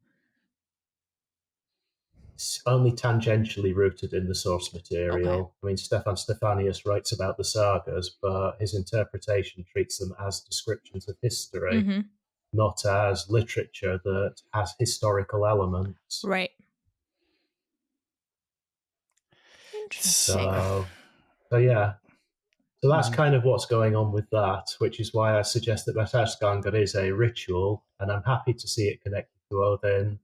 It's only tangentially rooted in the source material. Okay. I mean, Stefan Stephanius writes about the sagas, but his interpretation treats them as descriptions of history, Mm-hmm. not as literature that has historical elements. Right. Interesting. So yeah. So that's kind of what's going on with that, which is why I suggest that Berserkr is a ritual, and I'm happy to see it connected to Odin.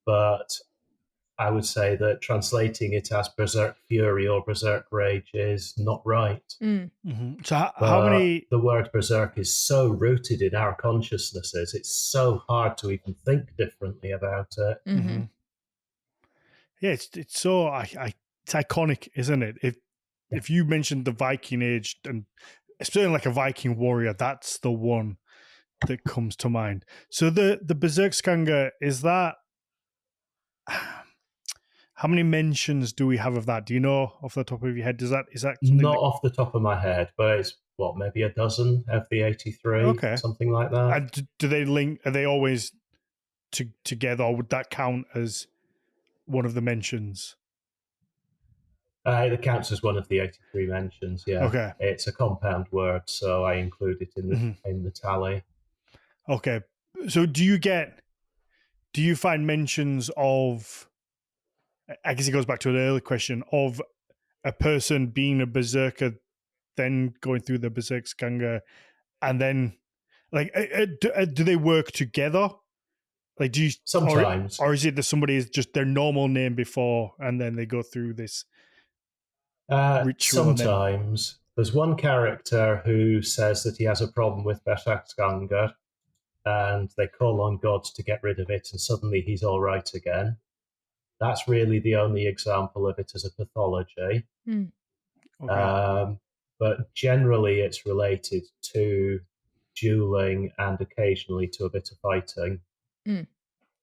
But I would say that translating it as Berserk Fury or Berserk Rage is not right. So how many... The word Berserk is so rooted in our consciousnesses, it's so hard to even think differently about it. Yeah, it's so it's iconic, isn't it? If you mentioned the Viking Age, and especially like a Viking warrior, that's the one that comes to mind. So the Berserkskanga, is that... How many mentions do we have of that? Do you know off the top of your head? Is that something not off the top of my head, but it's maybe a dozen of the 83, something like that. And do they link? Are they always together, or would that count as one of the mentions? It counts as one of the 83 mentions. Yeah. Okay. It's a compound word, so I include it in the tally. Okay. So do you find mentions of... I guess it goes back to an earlier question of a person being a berserker, then going through the Berserkskanga, and then like do they work together? Like, do you sometimes, or is it that somebody is just their normal name before, and then they go through this ritual? Sometimes there's one character who says that he has a problem with Berserkskanga, and they call on gods to get rid of it, and suddenly he's all right again. That's really the only example of it as a pathology. Okay. But generally, it's related to dueling and occasionally to a bit of fighting.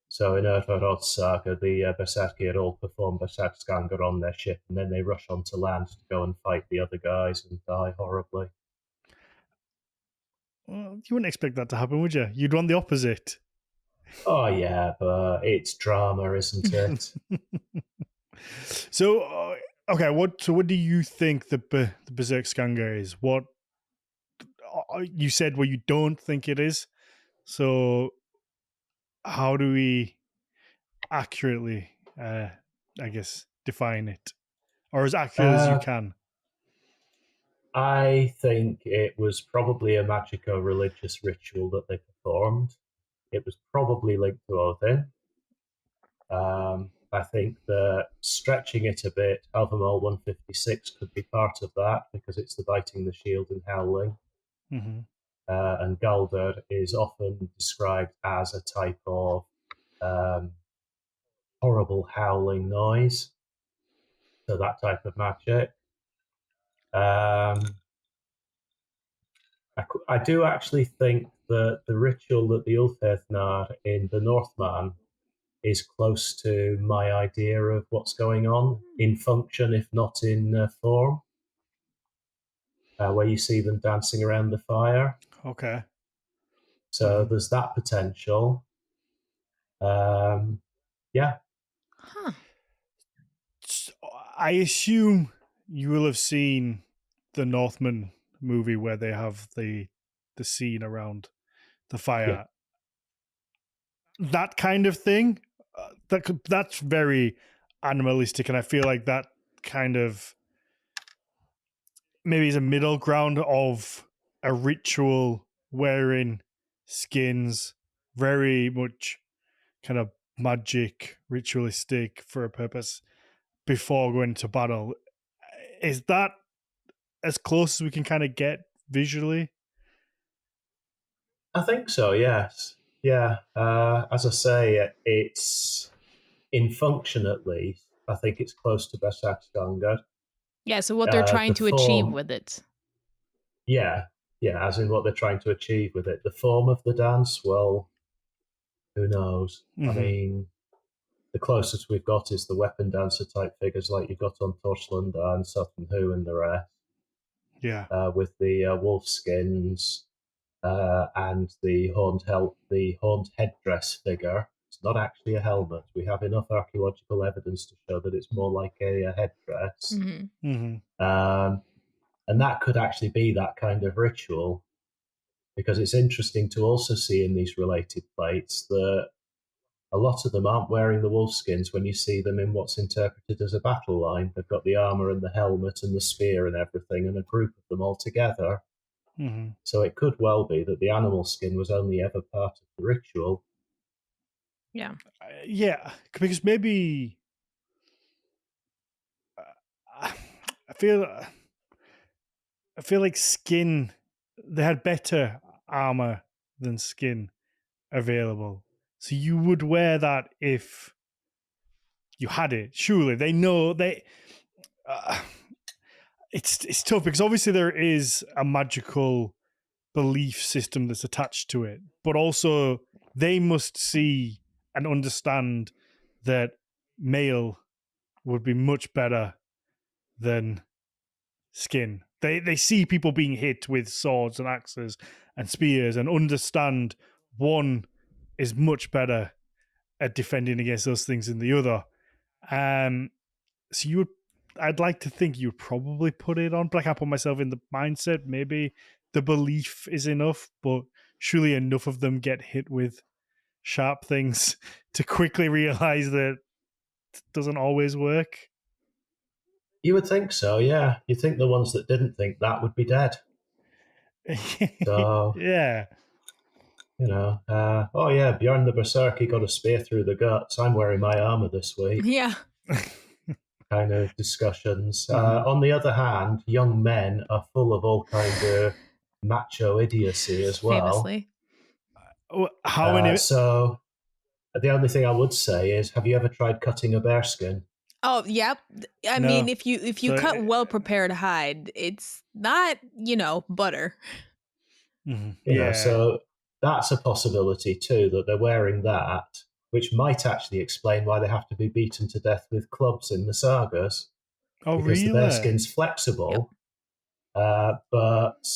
So in Urvarod's saga, the Berserkir all perform Berserkskanga on their ship, and then they rush onto land to go and fight the other guys and die horribly. Well, you wouldn't expect that to happen, would you? You'd want the opposite. Oh yeah, but it's drama, isn't it? So, okay, what do you think the Berserkskanga is? What you said, well, you don't think it is. So, how do we accurately, I guess, define it, or as accurate as you can? I think it was probably a magico-religious ritual that they performed. It was probably linked to Odin. I think that stretching it a bit, Alphamole 156 could be part of that because it's the biting the shield and howling. And Galder is often described as a type of horrible howling noise. So that type of magic. I do actually think that the ritual that the Ulfhednar in the Northman is close to my idea of what's going on in function, if not in form, where you see them dancing around the fire. Okay. So there's that potential. Yeah. Huh. I assume you will have seen the Northman movie where they have the scene around the fire. Yeah. That kind of thing, that's very animalistic, and I feel like that kind of maybe is a middle ground of a ritual wearing skins, very much kind of magic, ritualistic for a purpose before going to battle. Is that as close as we can kind of get visually? I think so, yes. Yeah. As I say, it's in function at least. I think it's close to Berserkers. Yeah, so what they're trying The to achieve form, with it. yeah, as in what they're trying to achieve with it. The form of the dance, well, who knows? I mean, the closest we've got is the weapon dancer type figures like you've got on Torslanda and Sutton Who and the rest. Yeah. With the wolf skins and the horned headdress figure. It's not actually a helmet. We have enough archaeological evidence to show that it's more like a headdress. And that could actually be that kind of ritual, because it's interesting to also see in these related plates that a lot of them aren't wearing the wolf skins when you see them in what's interpreted as a battle line. They've got the armor and the helmet and the spear and everything, and a group of them all together. So it could well be that the animal skin was only ever part of the ritual. Yeah. Yeah, because maybe I feel like skin, they had better armor than skin available. So you would wear that if you had it. Surely they know they. It's tough because obviously there is a magical belief system that's attached to it, but also they must see and understand that mail would be much better than skin. They see people being hit with swords and axes and spears and understand one is much better at defending against those things than the other. So I'd like to think you would probably put it on, but I can't put myself in the mindset. Maybe the belief is enough, but surely enough of them get hit with sharp things to quickly realize that it doesn't always work. You would think so, yeah. You'd think the ones that didn't think that would be dead. So, yeah. Oh yeah, Bjorn the Berserker got a spear through the guts. I'm wearing my armor this week. Yeah. Kind of discussions. On the other hand, young men are full of all kind of macho idiocy as well. Famously. How many? So the only thing I would say is, have you ever tried cutting a bear skin? Oh, yep. I mean, if you cut well prepared hide, it's not, butter. So that's a possibility too, that they're wearing that, which might actually explain why they have to be beaten to death with clubs in the sagas. Oh, because really? the bear skin's flexible, but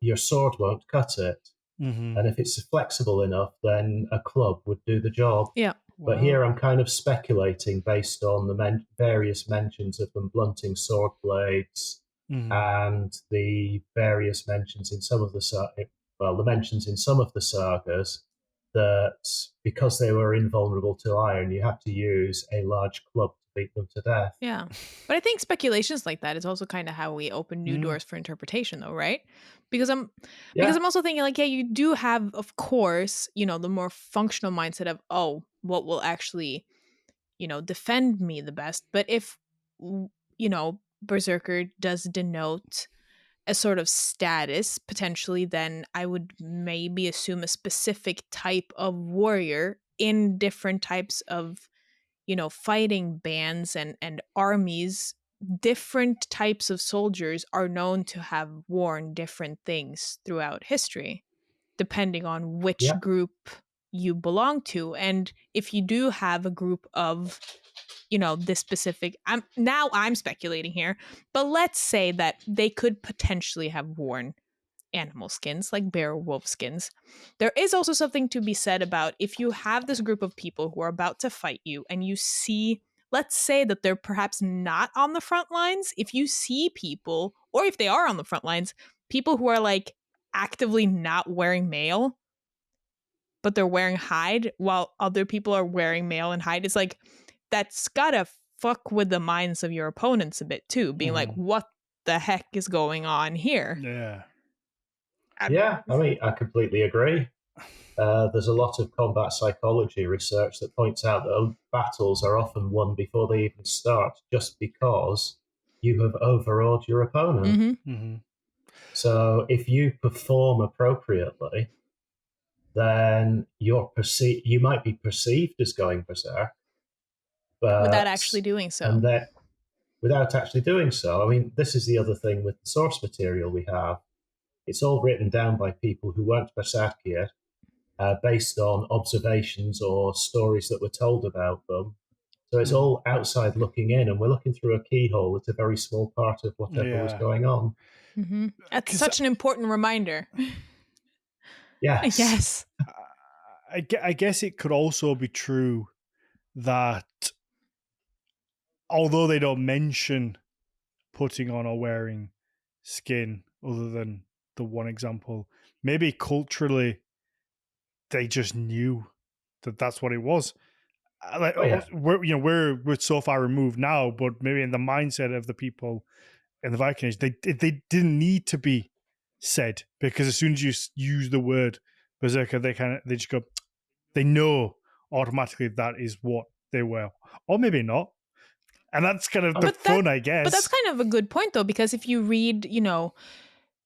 your sword won't cut it. And if it's flexible enough, then a club would do the job. Yeah. But here I'm kind of speculating based on the various mentions of them blunting sword blades and the various mentions in some of the mentions in some of the sagas that because they were invulnerable to iron, you have to use a large club to beat them to death. Yeah. But I think speculations like that is also kind of how we open new doors for interpretation, though, right? Because I'm also thinking like, yeah, you do have, of course, the more functional mindset of, oh, what will actually, defend me the best. But if, Berserker does denote a sort of status, potentially, then I would maybe assume a specific type of warrior in different types of, fighting bands and armies. Different types of soldiers are known to have worn different things throughout history, depending on which group you belong to. And if you do have a group of, this specific, I'm speculating here, but let's say that they could potentially have worn animal skins, like bear or wolf skins. There is also something to be said about if you have this group of people who are about to fight you and you see, let's say that they're perhaps not on the front lines. If you see people, or if they are on the front lines, people who are like actively not wearing mail, but they're wearing hide while other people are wearing mail and hide, it's like, that's gotta fuck with the minds of your opponents a bit too, being like, what the heck is going on here? Yeah, I mean, I completely agree. There's a lot of combat psychology research that points out that battles are often won before they even start, just because you have overawed your opponent. So if you perform appropriately, then you might be perceived as going berserk, Without but actually doing so. and that without actually doing so. I mean, this is the other thing with the source material we have. It's all written down by people who weren't berserk yet, based on observations or stories that were told about them. So it's all outside looking in, and we're looking through a keyhole. It's a very small part of whatever was going on. Mm-hmm. That's such an important reminder. Yes. Yes. I guess it could also be true that although they don't mention putting on or wearing skin, other than the one example, maybe culturally they just knew that that's what it was. Like, we're so far removed now, but maybe in the mindset of the people in the Viking Age, they didn't need to be said, because as soon as you use the word berserker, they just go, they know automatically that is what they were, or maybe not, and that's kind of the fun, I guess. But that's kind of a good point, though, because if you read,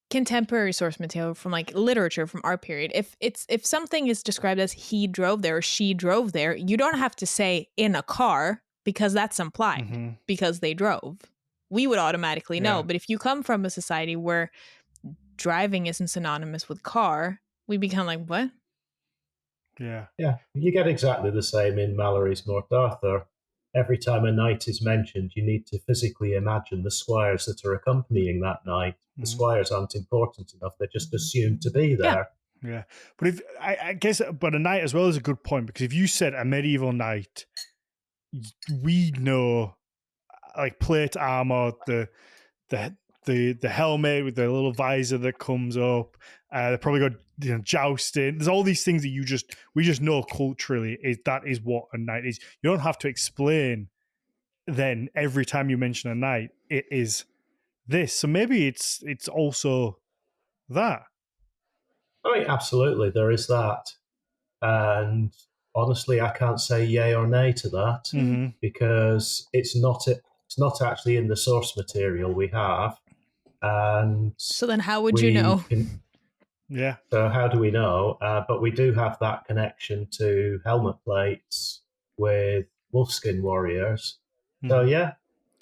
contemporary source material from like literature from our period, if something is described as he drove there or she drove there, you don't have to say in a car, because that's implied, because they drove. We would automatically know. But if you come from a society where driving isn't synonymous with car, we become like, what? Yeah. You get exactly the same in Mallory's Morte Arthur. Every time a knight is mentioned, you need to physically imagine the squires that are accompanying that knight. The squires aren't important enough; they're just assumed to be there. Yeah, but I guess, but a knight as well is a good point, because if you said a medieval knight, we know like plate armor, the helmet with the little visor that comes up. They probably got jousting. There's all these things that we just know culturally that is what a knight is. You don't have to explain. Then every time you mention a knight, it is this. So maybe it's also that. I mean, absolutely, there is that, and honestly, I can't say yay or nay to that because it's not actually in the source material we have, and so then how would you know? So how do we know? But we do have that connection to helmet plates with wolfskin warriors. So yeah,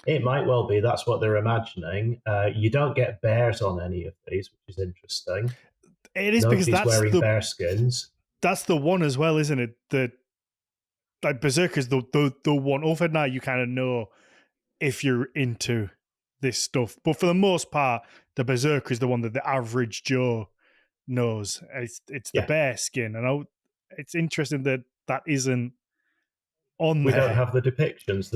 it might well be that's what they're imagining. You don't get bears on any of these, which is interesting. It is. Nobody's because that's wearing bear skins. That's the one as well, isn't it? That like Berserker's the one. Ulfhednar, you kind of know if you're into this stuff, but for the most part, the Berserker is the one that the average Joe knows. It's the bear skin, and it's interesting that isn't on we there. We don't have the depictions.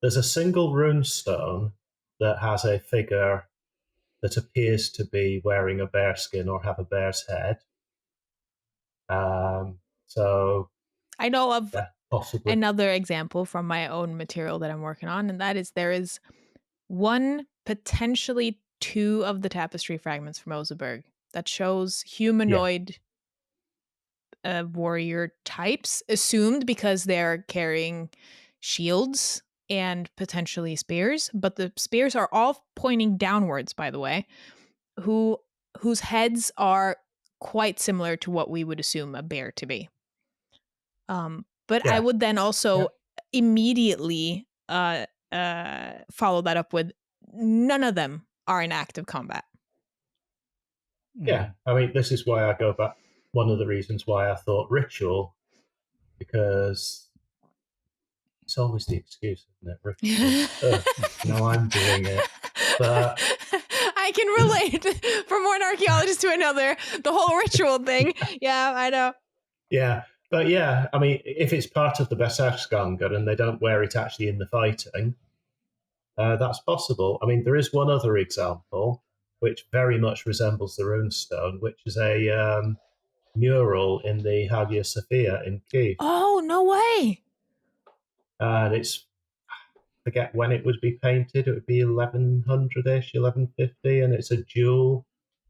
There's a single rune stone that has a figure that appears to be wearing a bear skin or have a bear's head. So I know of possibly another example from my own material that I'm working on, and that is there is one, potentially two of the tapestry fragments from Oseberg that shows humanoid warrior types, assumed because they're carrying shields and potentially spears, but the spears are all pointing downwards, by the way, whose heads are quite similar to what we would assume a bear to be. But I would then also immediately follow that up with none of them are in active combat. Yeah, I mean, this is why I go back. One of the reasons why I thought ritual, because it's always the excuse, isn't it? Ritual. No, I'm doing it. But I can relate from one archaeologist to another. The whole ritual thing. Yeah, I know. Yeah, but yeah, I mean, if it's part of the Berserksganga and they don't wear it actually in the fighting, that's possible. I mean, there is one other example which very much resembles the runestone, which is a mural in the Hagia Sophia in Kiev. Oh, no way! And I forget when it would be painted. It would be 1100-ish, 1150, and it's a duel,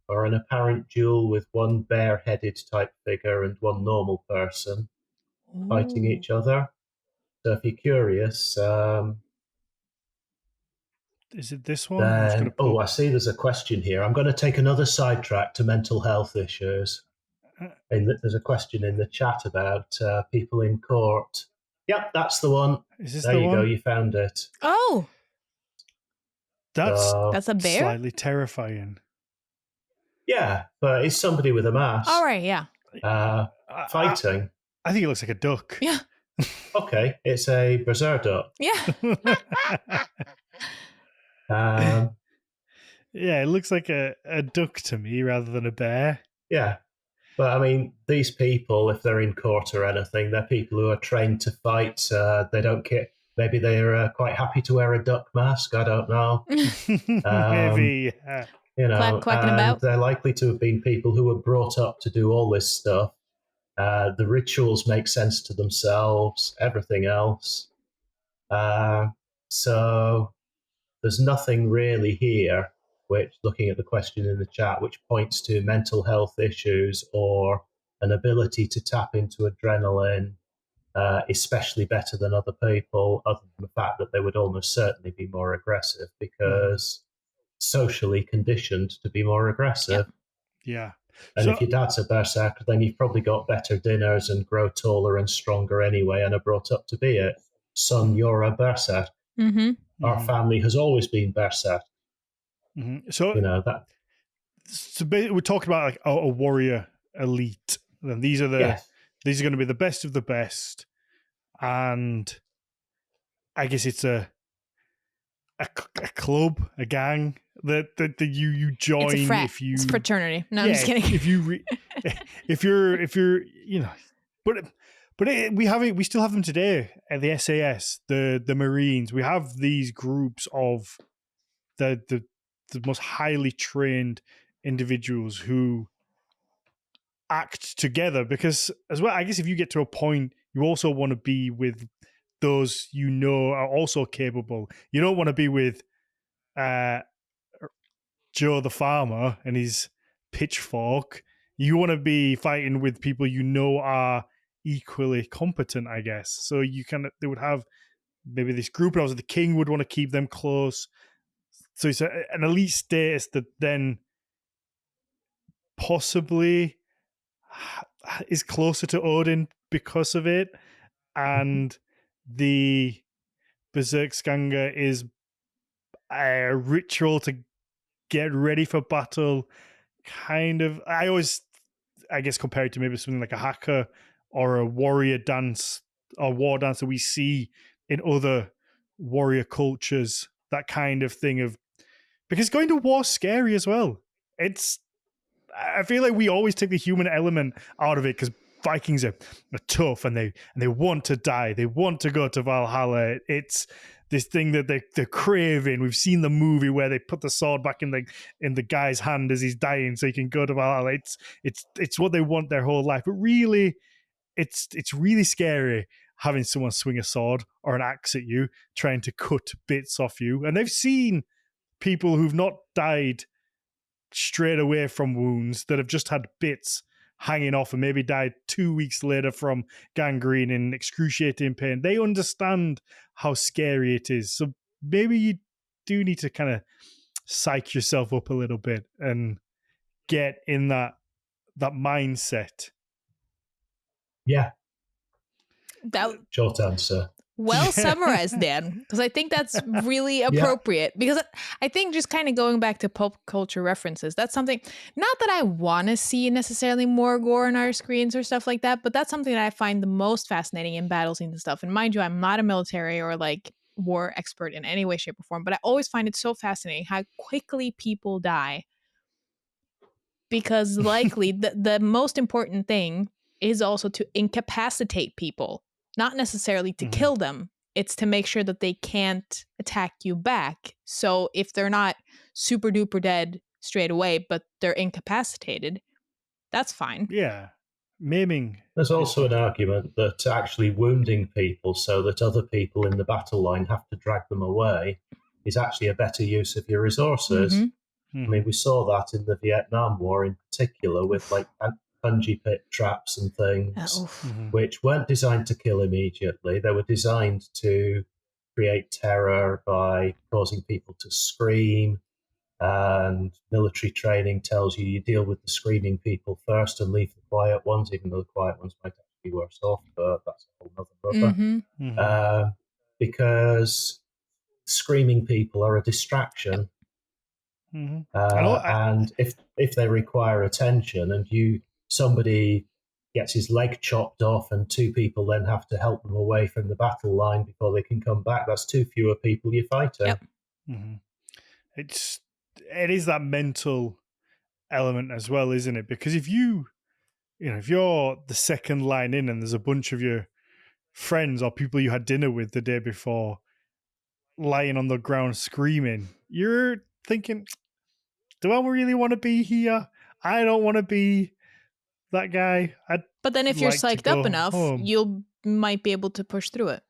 or an apparent duel, with one bear-headed type figure and one normal person fighting each other. So if you're curious, Is it this one? I'm just Then, gonna I see there's a question here. I'm going to take another sidetrack to mental health issues. There's a question in the chat about people in court. Yep, that's the one. Is this there the you one? go. You found it. Oh, That's that's a bear? slightly terrifying. Yeah, but it's somebody with a mask. All right, yeah. Fighting. I think it looks like a duck. Yeah. Okay, it's a berserker. Yeah. Yeah, it looks like a duck to me rather than a bear. Yeah. But I mean, these people, if they're in court or anything, they're people who are trained to fight. They don't care. Maybe they're quite happy to wear a duck mask. I don't know. Maybe. Quacking and about. they're likely to have been people who were brought up to do all this stuff. The rituals make sense to themselves, everything else. So there's nothing really here, which, looking at the question in the chat, which points to mental health issues or an ability to tap into adrenaline, especially better than other people, other than the fact that they would almost certainly be more aggressive because socially conditioned to be more aggressive. Yeah. And if your dad's a berserker, then you've probably got better dinners and grow taller and stronger anyway and are brought up to be it. Son, you're a berserker. Our family has always been berserker. So, that. So we're talking about like a warrior elite. And these are going to be the best of the best. And I guess it's a club, a gang that you join. It's a frat. If you, it's a fraternity. No, I'm just kidding. If you're we still have them today at the SAS, the Marines. We have these groups of the most highly trained individuals who act together because, as well, I guess if you get to a point, you also want to be with those are also capable. You don't want to be with Joe the farmer and his pitchfork. You want to be fighting with people are equally competent, I guess. So they would have maybe this group, and also the king would want to keep them close. So it's an elite status that then possibly is closer to Odin because of it. And the Berserkskanga is a ritual to get ready for battle. Kind of, I guess, compare it to maybe something like a haka or a warrior dance or war dance that we see in other warrior cultures. That kind of thing of, because going to war is scary as well. I feel like we always take the human element out of it because Vikings are tough and they want to die. They want to go to Valhalla. It's this thing that they're craving. We've seen the movie where they put the sword back in the guy's hand as he's dying so he can go to Valhalla. It's what they want their whole life. But really, it's really scary having someone swing a sword or an axe at you, trying to cut bits off you. And they've seen people who've not died straight away from wounds, that have just had bits hanging off and maybe died 2 weeks later from gangrene in excruciating pain. They understand how scary it is. So maybe you do need to kind of psych yourself up a little bit and get in that mindset. Yeah. That short answer. Well summarized, Dan, because I think that's really appropriate. Because I think just kind of going back to pop culture references, that's something, not that I want to see necessarily more gore on our screens or stuff like that, but that's something that I find the most fascinating in battle scenes and stuff. And mind you, I'm not a military or like war expert in any way, shape, or form, but I always find it so fascinating how quickly people die. Because likely the most important thing is also to incapacitate people. Not necessarily to kill them. It's to make sure that they can't attack you back. So if they're not super duper dead straight away, but they're incapacitated, that's fine. Yeah. Maiming. There's also an argument that actually wounding people so that other people in the battle line have to drag them away is actually a better use of your resources. I mean, we saw that in the Vietnam War in particular with like bungee pit traps and things, which weren't designed to kill immediately. They were designed to create terror by causing people to scream. And military training tells you deal with the screaming people first and leave the quiet ones, even though the quiet ones might actually be worse off, but that's a whole other rubber. Mm-hmm. Because screaming people are a distraction. Mm-hmm. And if they require attention and somebody gets his leg chopped off and two people then have to help them away from the battle line before they can come back, that's two fewer people you're fighting. Yep. Mm-hmm. It is that mental element as well, isn't it? Because if you're the second line in and there's a bunch of your friends or people you had dinner with the day before lying on the ground screaming, you're thinking, do I really want to be here? I don't want to be that guy. But then if you're like psyched up enough, you might be able to push through it.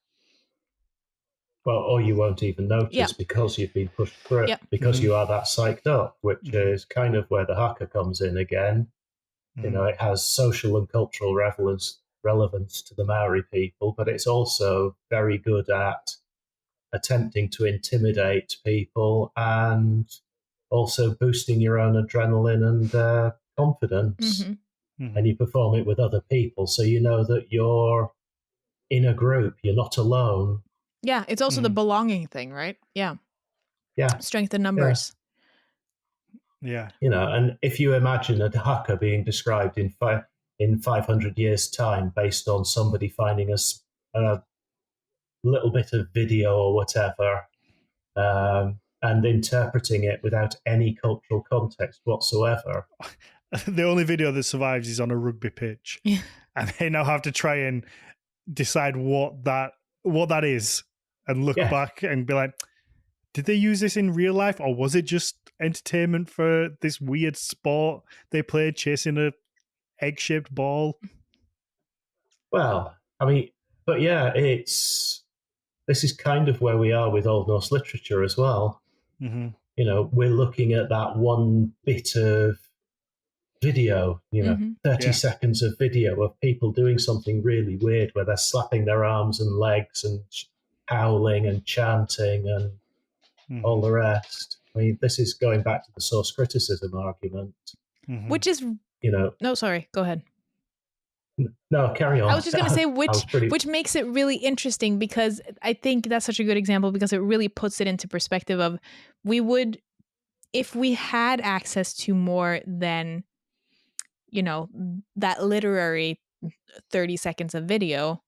Well, or you won't even notice because you've been pushed through it, because you are that psyched up, which is kind of where the haka comes in again. It has social and cultural relevance to the Maori people, but it's also very good at attempting to intimidate people and also boosting your own adrenaline and confidence. Mm-hmm. And you perform it with other people, so you know that you're in a group, you're not alone. Yeah, it's also the belonging thing, right? Yeah. Strength in numbers. Yeah. And if you imagine a haka being described in 500 years' time based on somebody finding a little bit of video or whatever, and interpreting it without any cultural context whatsoever. The only video that survives is on a rugby pitch. Yeah. And they now have to try and decide what that is and look back and be like, did they use this in real life or was it just entertainment for this weird sport they played chasing a egg-shaped ball? Well, I mean, but yeah, this is kind of where we are with Old Norse literature as well. Mm-hmm. We're looking at that one bit of video, 30 seconds of video of people doing something really weird where they're slapping their arms and legs and howling and chanting and all the rest. I mean, this is going back to the source criticism argument. Mm-hmm. Which is, no, sorry, go ahead. No, carry on. I was just going to say which makes it really interesting, because I think that's such a good example, because it really puts it into perspective of if we had access to more than, that literary 30 seconds of video,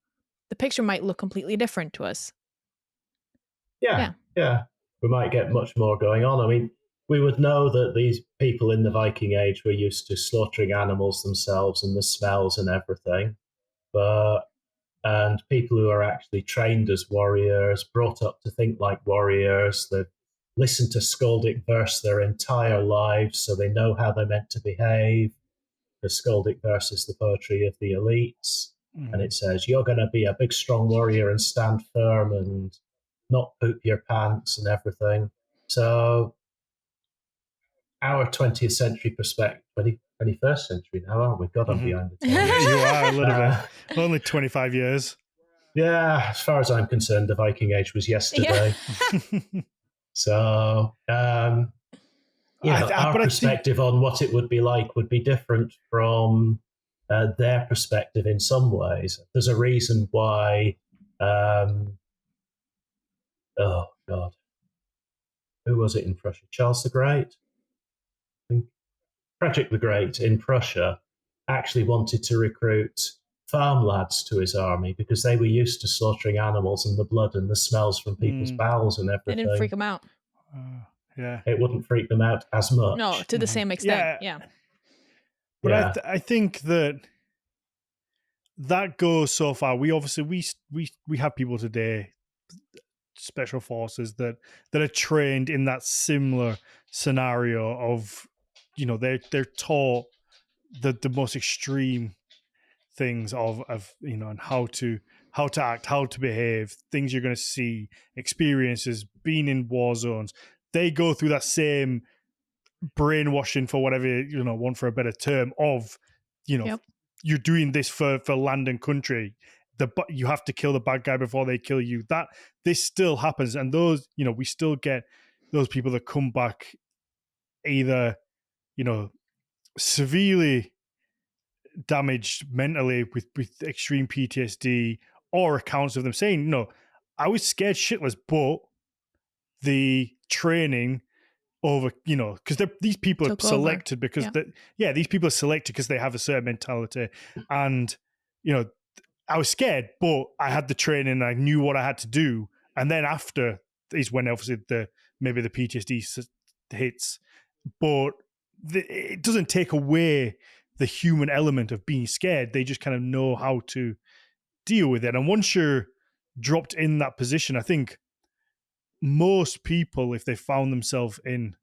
the picture might look completely different to us. Yeah. We might get much more going on. I mean, we would know that these people in the Viking Age were used to slaughtering animals themselves and the smells and everything. And people who are actually trained as warriors, brought up to think like warriors, they've listened to skaldic verse their entire lives, so they know how they're meant to behave. The skaldic verse is the poetry of the elites, and it says, you're going to be a big, strong warrior and stand firm and not poop your pants and everything. So our 20th century perspective, 21st century now, aren't we? God, I'm behind the times. Yeah, you are a little bit. Only 25 years. Yeah, as far as I'm concerned, the Viking Age was yesterday. So, our perspective on what it would be like would be different from their perspective in some ways. There's a reason why, oh God, who was it in Prussia? Charles the Great? I think Frederick the Great in Prussia actually wanted to recruit farm lads to his army because they were used to slaughtering animals and the blood and the smells from people's bowels and everything. It didn't freak them out. Yeah, it wouldn't freak them out as much. No, to the same extent. Yeah. But I think that goes so far. We obviously we have people today, special forces that are trained in that similar scenario of, they're taught the most extreme things of and how to act, how to behave, things you're going to see, experiences, being in war zones. They go through that same brainwashing, for whatever, one for a better term, of, you're doing this for land and country. you have to kill the bad guy before they kill you. That this still happens, and those, we still get those people that come back either, severely damaged mentally with extreme PTSD, or accounts of them saying, I was scared shitless, but the training over, because these people Took are selected over. because these people are selected because they have a certain mentality, and I was scared, but I had the training and I knew what I had to do. And then after is when obviously maybe the PTSD hits, but it doesn't take away the human element of being scared. They just kind of know how to deal with it. And once you're dropped in that position, I think most people, if they found themselves in,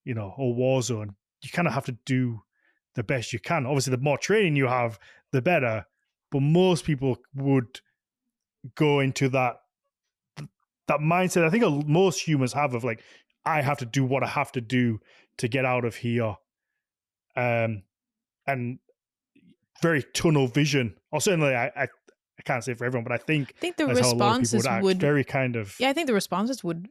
a war zone, you kind of have to do the best you can. Obviously, the more training you have, the better. But most people would go into that mindset. I think most humans have of like, I have to do what I have to do to get out of here. And very tunnel vision. Or certainly, I can't say for everyone, but I think the that's how a lot of people responses would act. would Very kind of. Yeah, I think the responses would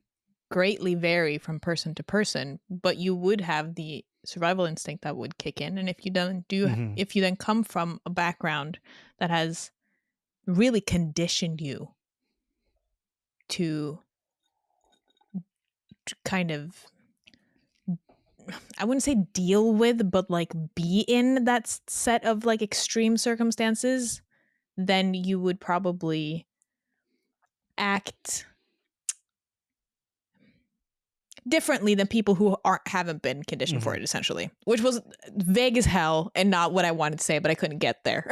greatly vary from person to person, but you would have the survival instinct that would kick in. And if you if you then come from a background that has really conditioned you to kind of, I wouldn't say deal with, but like be in that set of like extreme circumstances, then you would probably act differently than people who haven't been conditioned for it, essentially, which was vague as hell and not what I wanted to say, but I couldn't get there.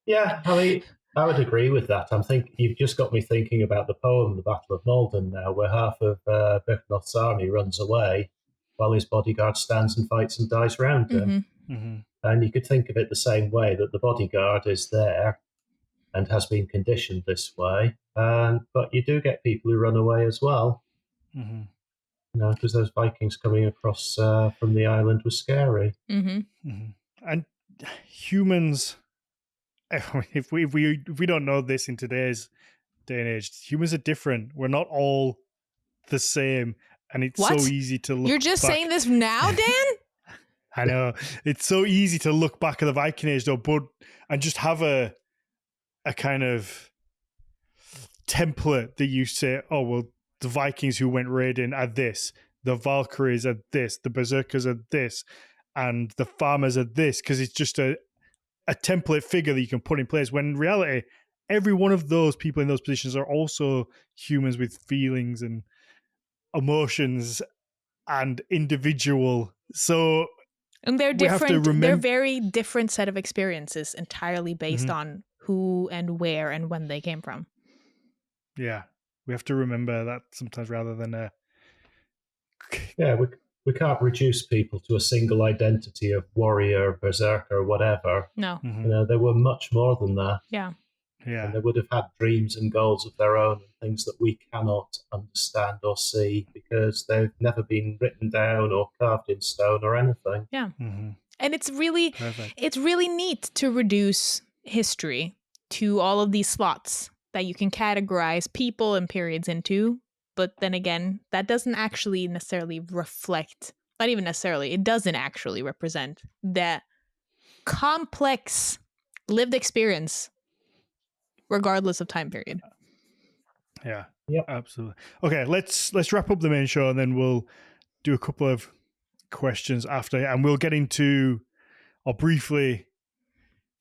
Yeah, I would agree with that. You've just got me thinking about the poem, The Battle of Malden now, where half of Berknoth's army runs away while his bodyguard stands and fights and dies round him. And you could think of it the same way, that the bodyguard is there and has been conditioned this way. But you do get people who run away as well. Because those Vikings coming across from the island was scary. And humans, if we don't know this in today's day and age, humans are different. We're not all the same, and it's so easy to look. You're just back. saying this now, Dan? I know it's so easy to look back at the Viking Age, though, and just have a kind of template that you say, oh well, the Vikings who went raiding are this, the Valkyries are this, the Berserkers are this, and the farmers are this, because it's just a template figure that you can put in place, when in reality, every one of those people in those positions are also humans with feelings and emotions and individual. So, and they're different. They're very different set of experiences, entirely based on who and where and when they came from. Yeah. We have to remember that sometimes, rather than Yeah, we can't reduce people to a single identity of warrior, berserker, whatever. No. They were much more than that. Yeah. And they would have had dreams and goals of their own, and things that we cannot understand or see because they've never been written down or carved in stone or anything. Yeah. And it's really neat to reduce history to all of these slots that you can categorize people and periods into. But then again, that doesn't actually necessarily reflect, not even necessarily, it doesn't actually represent that complex lived experience, regardless of time period. Yeah, absolutely. Okay, let's wrap up the main show, and then we'll do a couple of questions after, and we'll get into, or briefly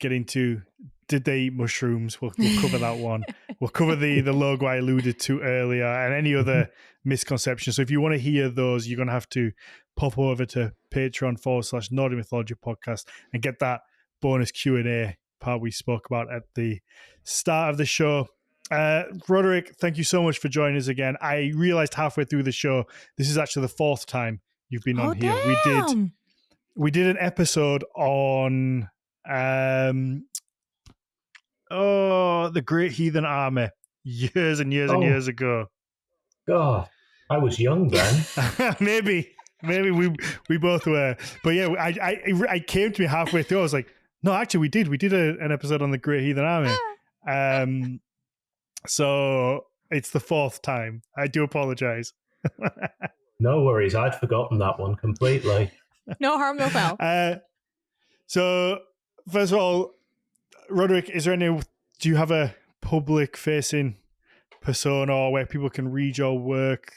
get into, did they eat mushrooms? We'll cover that one. We'll cover the logo I alluded to earlier, and any other misconceptions. So if you want to hear those, you're going to have to pop over to Patreon/Nordic Mythology Podcast and get that bonus Q&A part we spoke about at the start of the show. Roderick, thank you so much for joining us again. I realized halfway through the show, this is actually the fourth time you've been on here. Damn. We did an episode on the Great Heathen Army years and years and years ago. God, I was young then. maybe we both were, but yeah, I came to me halfway through. I was like, No, actually, we did. We did an episode on the Great Heathen Army. So it's the 4th time. I do apologize. No worries. I'd forgotten that one completely. No harm, no foul. So, first of all, Roderick, do you have a public-facing persona where people can read your work,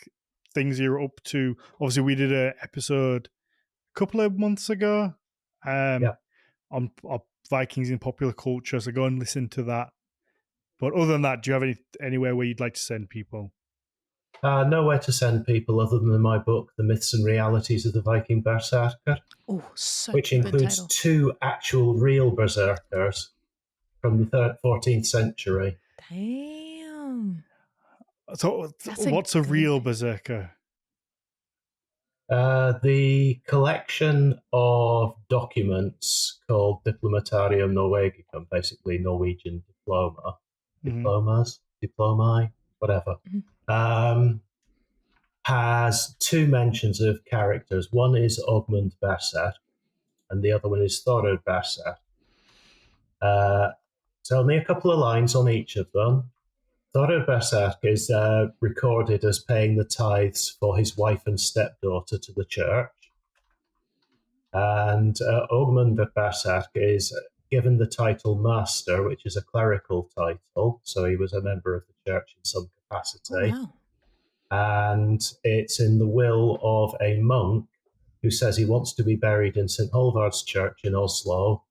things you're up to? Obviously, we did an episode a couple of months ago on Vikings in popular culture, so go and listen to that. But other than that, do you have anywhere where you'd like to send people? Nowhere to send people other than my book, The Myths and Realities of the Viking Berserker, which includes 2 actual real berserkers from the 14th century. Damn. So what's a real berserker? The collection of documents called Diplomatarium Norwegicum, basically Norwegian diplomae, whatever, has 2 mentions of characters. One is Ogmund Berserk, and the other one is Thorod Berserk. So only a couple of lines on each of them. Thorod Berserk is recorded as paying the tithes for his wife and stepdaughter to the church. And Ogmund Berserk is given the title Master, which is a clerical title. So he was a member of the church in some capacity. Oh, wow. And it's in the will of a monk who says he wants to be buried in St. Halvard's Church in Oslo,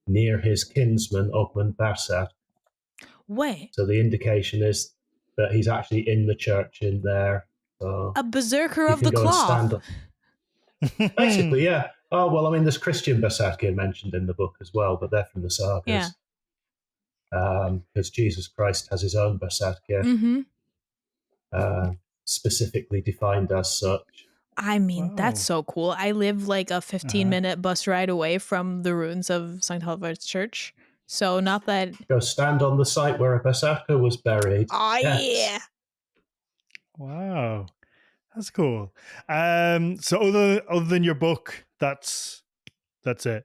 near his kinsman, Ogmund Berserk. Wait. So the indication is that he's actually in the church in there. So a berserker of the cloth. Basically, yeah. Oh, well, I mean, there's Christian Berserker mentioned in the book as well, but they're from the sagas. Yeah. Because Jesus Christ has his own Berserker, specifically defined as such. I mean, that's so cool. I live like a 15-minute bus ride away from the ruins of St. Halvard's Church. So not that... Go stand on the site where a Berserker was buried. Oh, yeah. Wow. That's cool. So other than your book, that's it?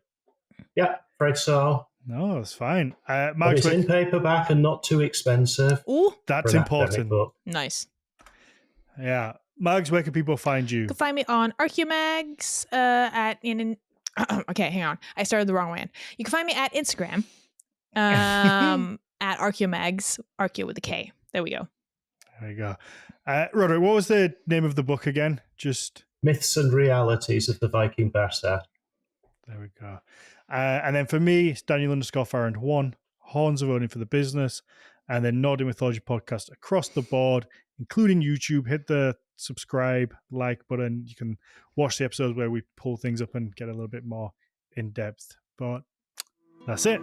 Yeah, afraid so. No, that's fine. But it's in paperback and not too expensive. Ooh, that's important. Nice. Yeah. Mags, where can people find you? You can find me on Archaeomags okay, hang on. I started the wrong way. You can find me at Instagram at Archaeomags, Archeo with a K. There we go. There you go. Roderick, what was the name of the book again? Just Myths and Realities of the Viking Berserk. There we go. And then for me, it's Daniel_Farrand1, Horns of Odin for the business, and then Nordic Mythology podcast across the board, including YouTube. Hit the subscribe, like button. You can watch the episodes where we pull things up and get a little bit more in depth. But that's it.